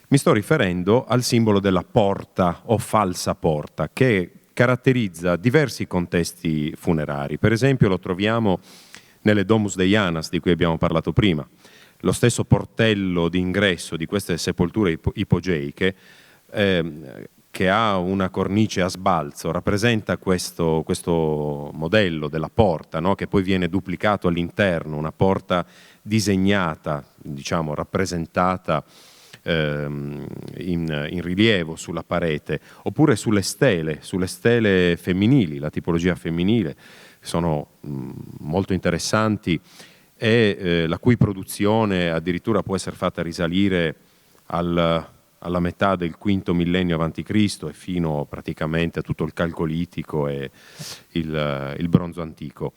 Mi sto riferendo al simbolo della porta o falsa porta, che caratterizza diversi contesti funerari. Per esempio lo troviamo nelle Domus Deianas, di cui abbiamo parlato prima. Lo stesso portello d'ingresso di queste sepolture ipogeiche, che ha una cornice a sbalzo, rappresenta questo modello della porta, no? Che poi viene duplicato all'interno, una porta disegnata, diciamo rappresentata in rilievo sulla parete, oppure sulle stele femminili, la tipologia femminile, sono molto interessanti e la cui produzione addirittura può essere fatta risalire alla metà del V millennio avanti Cristo e fino praticamente a tutto il calcolitico e il bronzo antico.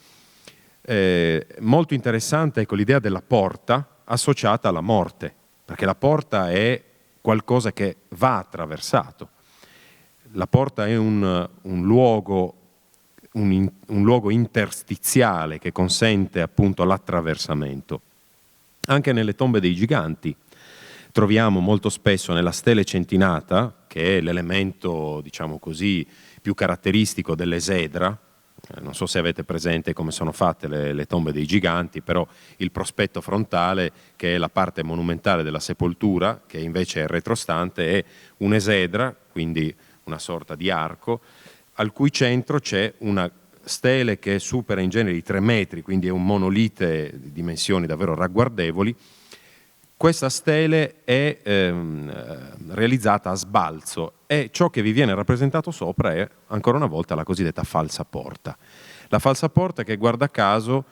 Molto interessante, ecco, l'idea della porta associata alla morte, perché la porta è qualcosa che va attraversato. La porta è un luogo interstiziale che consente appunto l'attraversamento. Anche nelle tombe dei giganti troviamo molto spesso nella stele centinata, che è l'elemento, diciamo così, più caratteristico dell'esedra. Non so se avete presente come sono fatte le tombe dei giganti, però il prospetto frontale, che è la parte monumentale della sepoltura, che invece è retrostante, è un'esedra, quindi una sorta di arco, al cui centro c'è una stele che supera in genere i 3 metri, quindi è un monolite di dimensioni davvero ragguardevoli. Questa stele è realizzata a sbalzo e ciò che vi viene rappresentato sopra è ancora una volta la cosiddetta falsa porta. La falsa porta che, guarda caso,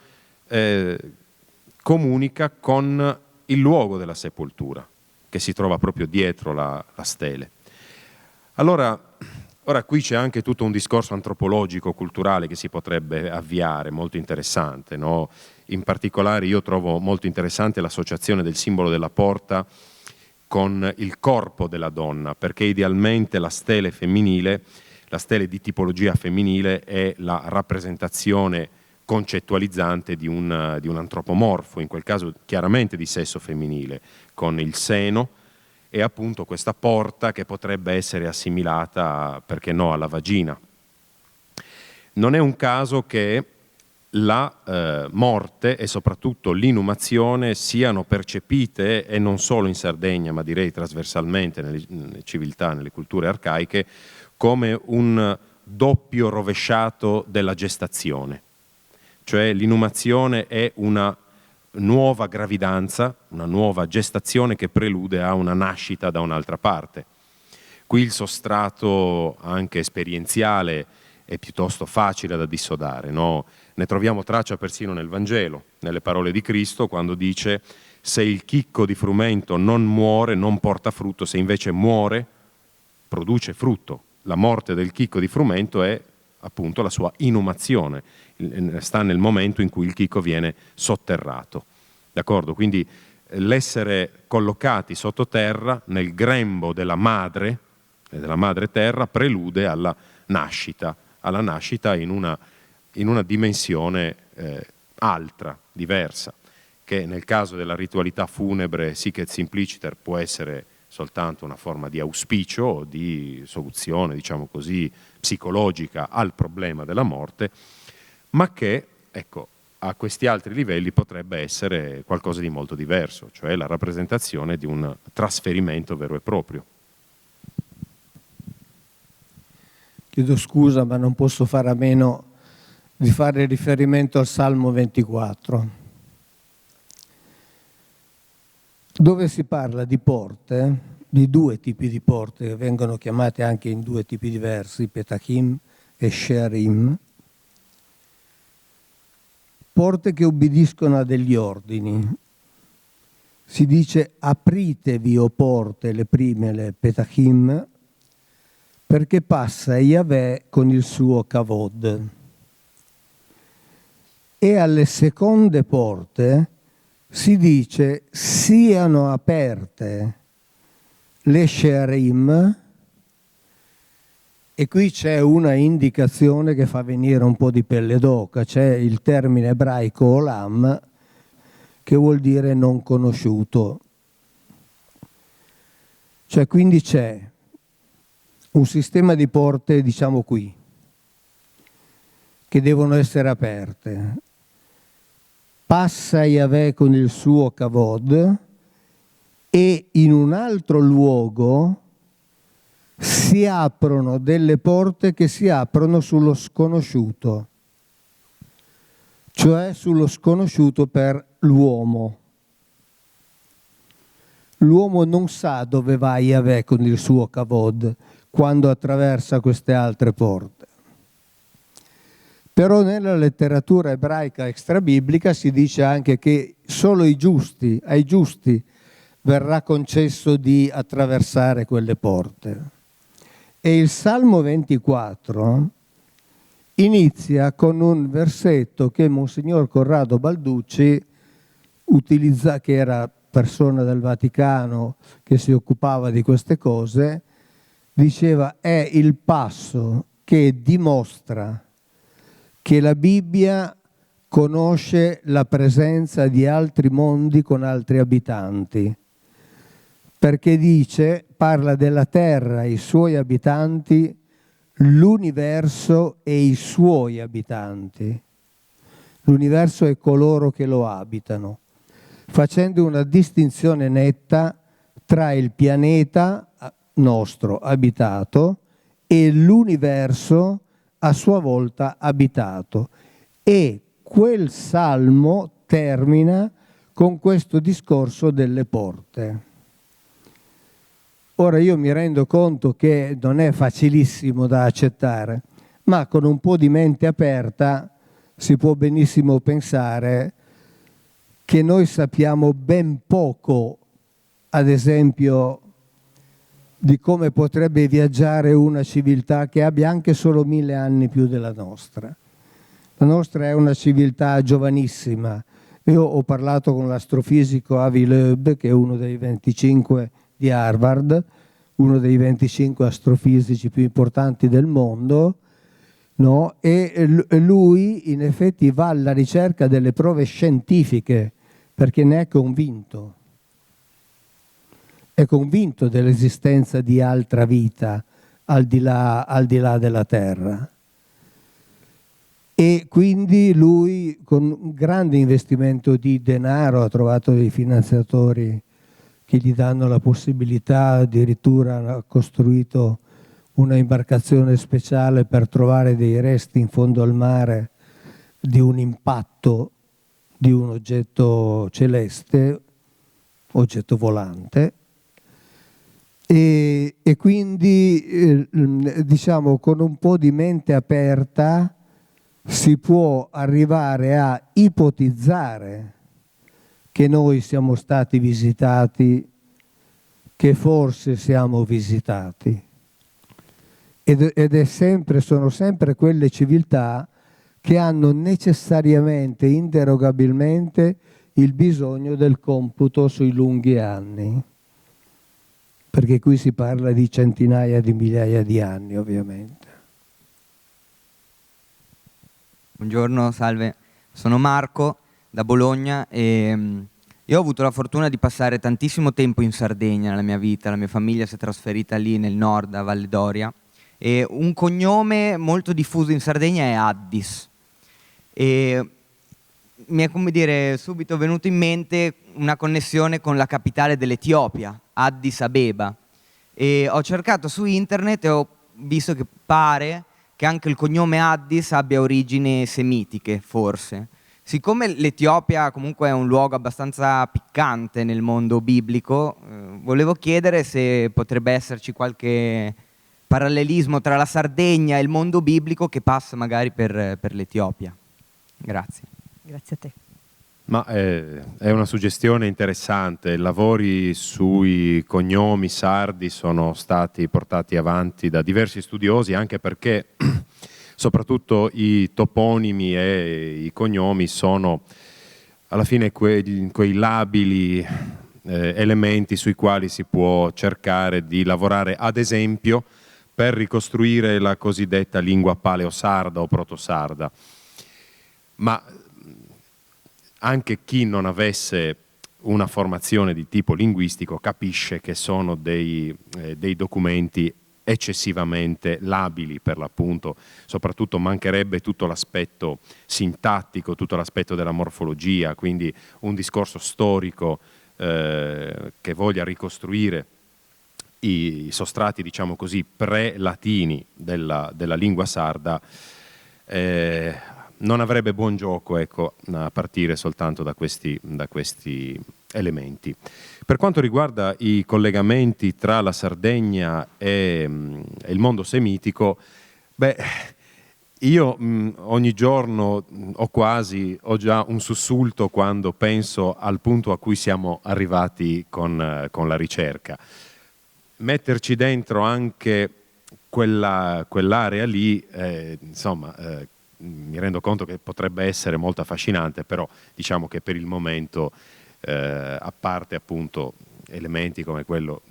comunica con il luogo della sepoltura, che si trova proprio dietro la stele. Allora, ora qui c'è anche tutto un discorso antropologico, culturale che si potrebbe avviare, molto interessante, no? In particolare io trovo molto interessante l'associazione del simbolo della porta con il corpo della donna, perché idealmente la stele femminile, la stele di tipologia femminile, è la rappresentazione concettualizzante di un antropomorfo, in quel caso chiaramente di sesso femminile, con il seno e appunto questa porta che potrebbe essere assimilata, perché no, alla vagina. Non è un caso che la morte e soprattutto l'inumazione siano percepite, e non solo in Sardegna, ma direi trasversalmente nelle civiltà, nelle culture arcaiche, come un doppio rovesciato della gestazione. Cioè l'inumazione è una nuova gravidanza, una nuova gestazione che prelude a una nascita da un'altra parte. Qui il sostrato anche esperienziale è piuttosto facile da dissodare, no? Ne troviamo traccia persino nel Vangelo, nelle parole di Cristo, quando dice: se il chicco di frumento non muore, non porta frutto, se invece muore, produce frutto. La morte del chicco di frumento è appunto la sua inumazione, sta nel momento in cui il chicco viene sotterrato. D'accordo? Quindi l'essere collocati sottoterra nel grembo della madre terra prelude alla nascita in una dimensione altra, diversa, che nel caso della ritualità funebre sic et simpliciter può essere soltanto una forma di auspicio o di soluzione, diciamo così, psicologica al problema della morte, ma che, ecco, a questi altri livelli potrebbe essere qualcosa di molto diverso, cioè la rappresentazione di un trasferimento vero e proprio. Chiedo scusa, ma non posso fare a meno di fare riferimento al Salmo 24, dove si parla di porte, di due tipi di porte che vengono chiamate anche in due tipi diversi, Petachim e Shearim, porte che obbediscono a degli ordini. Si dice apritevi o porte, le prime, le Petachim, perché passa Yahweh con il suo kavod. E alle seconde porte si dice siano aperte le Shearim, e qui c'è una indicazione che fa venire un po' di pelle d'oca, c'è il termine ebraico olam, che vuol dire non conosciuto. Cioè quindi c'è un sistema di porte, diciamo qui, che devono essere aperte. Passa Yahweh con il suo kavod, e in un altro luogo si aprono delle porte che si aprono sullo sconosciuto, cioè sullo sconosciuto per l'uomo. L'uomo non sa dove va Yahweh con il suo kavod quando attraversa queste altre porte. Però nella letteratura ebraica extrabiblica si dice anche che solo ai giusti verrà concesso di attraversare quelle porte. E il Salmo 24 inizia con un versetto che Monsignor Corrado Balducci utilizza, che era persona del Vaticano che si occupava di queste cose, diceva: è il passo che dimostra che la Bibbia conosce la presenza di altri mondi con altri abitanti, perché parla della terra, i suoi abitanti, l'universo e i suoi abitanti. L'universo è coloro che lo abitano, facendo una distinzione netta tra il pianeta nostro abitato e l'universo a sua volta abitato. E quel salmo termina con questo discorso delle porte. Ora io mi rendo conto che non è facilissimo da accettare, ma con un po' di mente aperta si può benissimo pensare che noi sappiamo ben poco, ad esempio, di come potrebbe viaggiare una civiltà che abbia anche solo 1000 anni più della nostra. La nostra è una civiltà giovanissima. Io ho parlato con l'astrofisico Avi Loeb, che è uno dei 25 di Harvard, uno dei 25 astrofisici più importanti del mondo, no? E lui in effetti va alla ricerca delle prove scientifiche, perché ne è convinto. È convinto dell'esistenza di altra vita al di là della Terra. E quindi lui, con un grande investimento di denaro, ha trovato dei finanziatori che gli danno la possibilità, addirittura ha costruito una imbarcazione speciale per trovare dei resti in fondo al mare di un impatto di un oggetto celeste, oggetto volante. E quindi diciamo con un po' di mente aperta si può arrivare a ipotizzare che noi siamo stati visitati, che forse siamo visitati, sono sempre quelle civiltà che hanno necessariamente, inderogabilmente il bisogno del computo sui lunghi anni, perché qui si parla di centinaia di migliaia di anni, ovviamente. Buongiorno, salve. Sono Marco da Bologna e io ho avuto la fortuna di passare tantissimo tempo in Sardegna nella mia vita. La mia famiglia si è trasferita lì nel nord, a Valle d'Oria, e un cognome molto diffuso in Sardegna è Addis. E mi è, come dire, subito venuto in mente una connessione con la capitale dell'Etiopia, Addis Abeba. E ho cercato su internet e ho visto che pare che anche il cognome Addis abbia origini semitiche, forse. Siccome l'Etiopia comunque è un luogo abbastanza piccante nel mondo biblico, volevo chiedere se potrebbe esserci qualche parallelismo tra la Sardegna e il mondo biblico che passa magari per l'Etiopia. Grazie. Grazie a te. Ma è una suggestione interessante. Lavori sui cognomi sardi sono stati portati avanti da diversi studiosi, anche perché soprattutto i toponimi e i cognomi sono alla fine quei labili elementi sui quali si può cercare di lavorare, ad esempio, per ricostruire la cosiddetta lingua paleosarda o protosarda. Ma anche chi non avesse una formazione di tipo linguistico capisce che sono dei documenti eccessivamente labili, per l'appunto. Soprattutto mancherebbe tutto l'aspetto sintattico, tutto l'aspetto della morfologia, quindi un discorso storico che voglia ricostruire i sostrati, diciamo così, pre-latini della lingua sarda, non avrebbe buon gioco, ecco, a partire soltanto da questi elementi. Per quanto riguarda i collegamenti tra la Sardegna e il mondo semitico, io ogni giorno ho già un sussulto quando penso al punto a cui siamo arrivati con la ricerca. Metterci dentro anche quell'area lì, insomma, mi rendo conto che potrebbe essere molto affascinante, però diciamo che per il momento, a parte appunto elementi come quello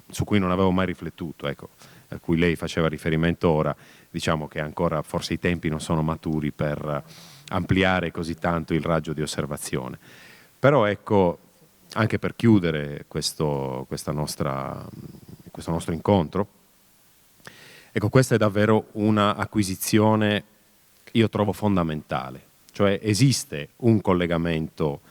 su cui non avevo mai riflettuto, ecco, a cui lei faceva riferimento ora, diciamo che ancora forse i tempi non sono maturi per ampliare così tanto il raggio di osservazione. Però ecco, anche per chiudere questo nostro incontro, ecco, questa è davvero una acquisizione che io trovo fondamentale, cioè esiste un collegamento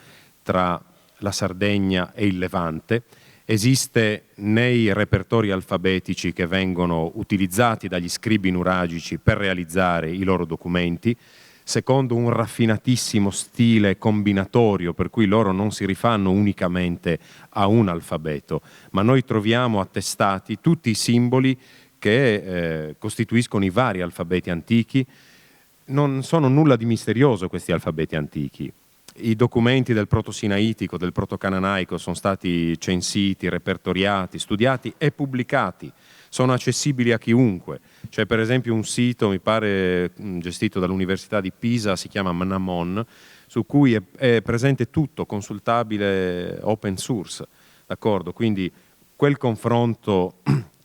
tra la Sardegna e il Levante, esiste nei repertori alfabetici che vengono utilizzati dagli scribi nuragici per realizzare i loro documenti, secondo un raffinatissimo stile combinatorio, per cui loro non si rifanno unicamente a un alfabeto, ma noi troviamo attestati tutti i simboli che costituiscono i vari alfabeti antichi. Non sono nulla di misterioso questi alfabeti antichi. I documenti del proto-sinaitico, del proto-cananaico sono stati censiti, repertoriati, studiati e pubblicati. Sono accessibili a chiunque. C'è per esempio un sito, mi pare gestito dall'Università di Pisa, si chiama Mnamon, su cui è presente tutto, consultabile, open source. D'accordo? Quindi quel confronto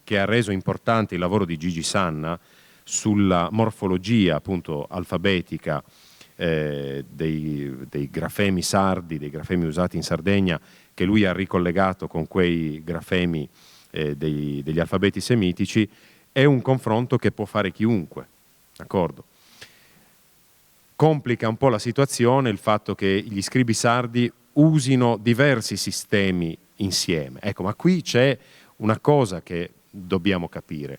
che ha reso importante il lavoro di Gigi Sanna sulla morfologia appunto alfabetica dei grafemi sardi, dei grafemi usati in Sardegna, che lui ha ricollegato con quei grafemi degli alfabeti semitici, è un confronto che può fare chiunque, d'accordo? Complica un po' la situazione il fatto che gli scribi sardi usino diversi sistemi insieme. Ecco, ma qui c'è una cosa che dobbiamo capire.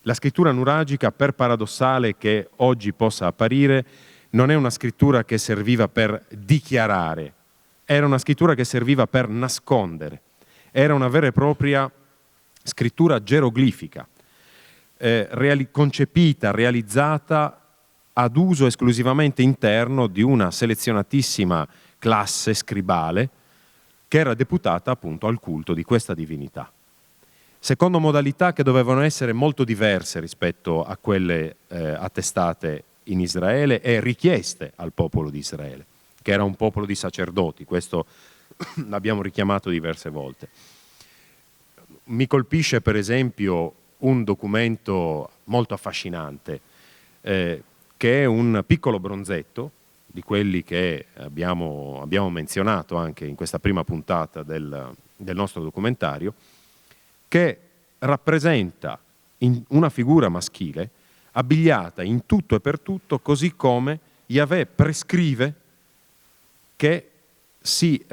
La scrittura nuragica, per paradossale che oggi possa apparire, non è una scrittura che serviva per dichiarare, era una scrittura che serviva per nascondere, era una vera e propria scrittura geroglifica, concepita, realizzata ad uso esclusivamente interno di una selezionatissima classe scribale che era deputata appunto al culto di questa divinità. Secondo modalità che dovevano essere molto diverse rispetto a quelle attestate in Israele e richieste al popolo di Israele, che era un popolo di sacerdoti, questo l'abbiamo richiamato diverse volte. Mi colpisce per esempio un documento molto affascinante, che è un piccolo bronzetto, di quelli che abbiamo menzionato anche in questa prima puntata del nostro documentario, che rappresenta una figura maschile abbigliata in tutto e per tutto così come Yahweh prescrive che si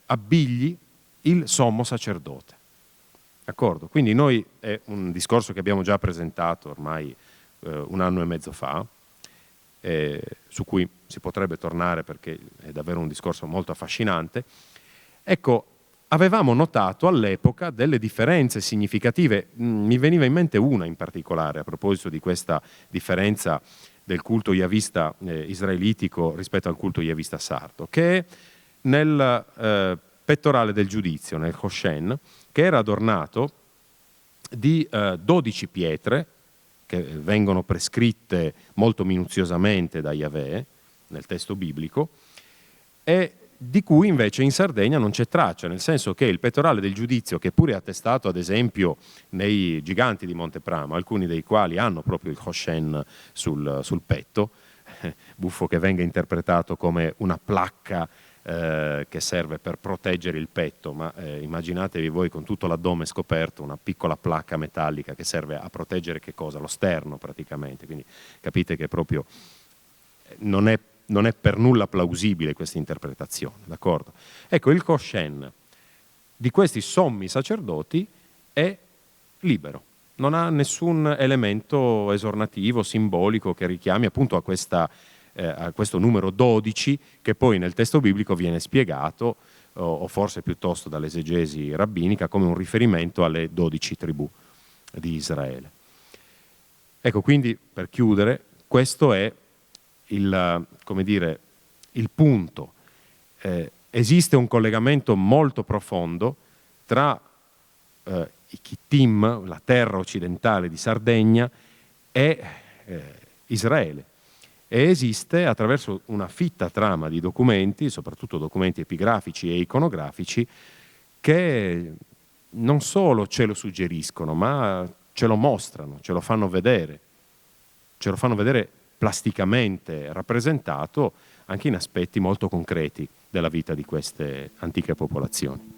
abbigli il sommo sacerdote. D'accordo? Quindi noi, è un discorso che abbiamo già presentato ormai 1 anno e mezzo fa, su cui si potrebbe tornare perché è davvero un discorso molto affascinante. Ecco, avevamo notato all'epoca delle differenze significative, mi veniva in mente una in particolare a proposito di questa differenza del culto yavista israelitico rispetto al culto yavista sardo, che è nel pettorale del giudizio, nel Hoshen, che era adornato di 12 pietre che vengono prescritte molto minuziosamente da Yahweh nel testo biblico, e di cui invece in Sardegna non c'è traccia, nel senso che il pettorale del giudizio, che pure è attestato ad esempio nei giganti di Montepramo, alcuni dei quali hanno proprio il Hoshen sul petto, buffo che venga interpretato come una placca che serve per proteggere il petto, ma immaginatevi voi con tutto l'addome scoperto una piccola placca metallica che serve a proteggere che cosa? Lo sterno praticamente, quindi capite che proprio non è per nulla plausibile questa interpretazione, d'accordo? Ecco, il Hoshen di questi sommi sacerdoti è libero, non ha nessun elemento esornativo, simbolico che richiami appunto a questo numero 12 che poi nel testo biblico viene spiegato, o forse piuttosto dall'esegesi rabbinica, come un riferimento alle 12 tribù di Israele. Ecco, quindi per chiudere, questo è il punto. Esiste un collegamento molto profondo tra i Kittim, la terra occidentale di Sardegna, e Israele. E esiste attraverso una fitta trama di documenti, soprattutto documenti epigrafici e iconografici, che non solo ce lo suggeriscono, ma ce lo mostrano, ce lo fanno vedere plasticamente rappresentato anche in aspetti molto concreti della vita di queste antiche popolazioni.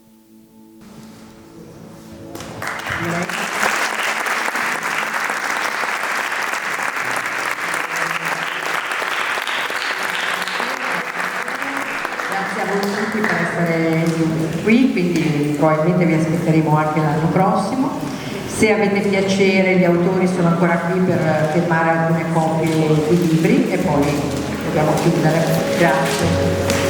Grazie a voi tutti per essere qui, quindi probabilmente vi aspetteremo anche l'anno prossimo. Se avete piacere, gli autori sono ancora qui per firmare alcune copie di libri e poi dobbiamo chiudere. Grazie.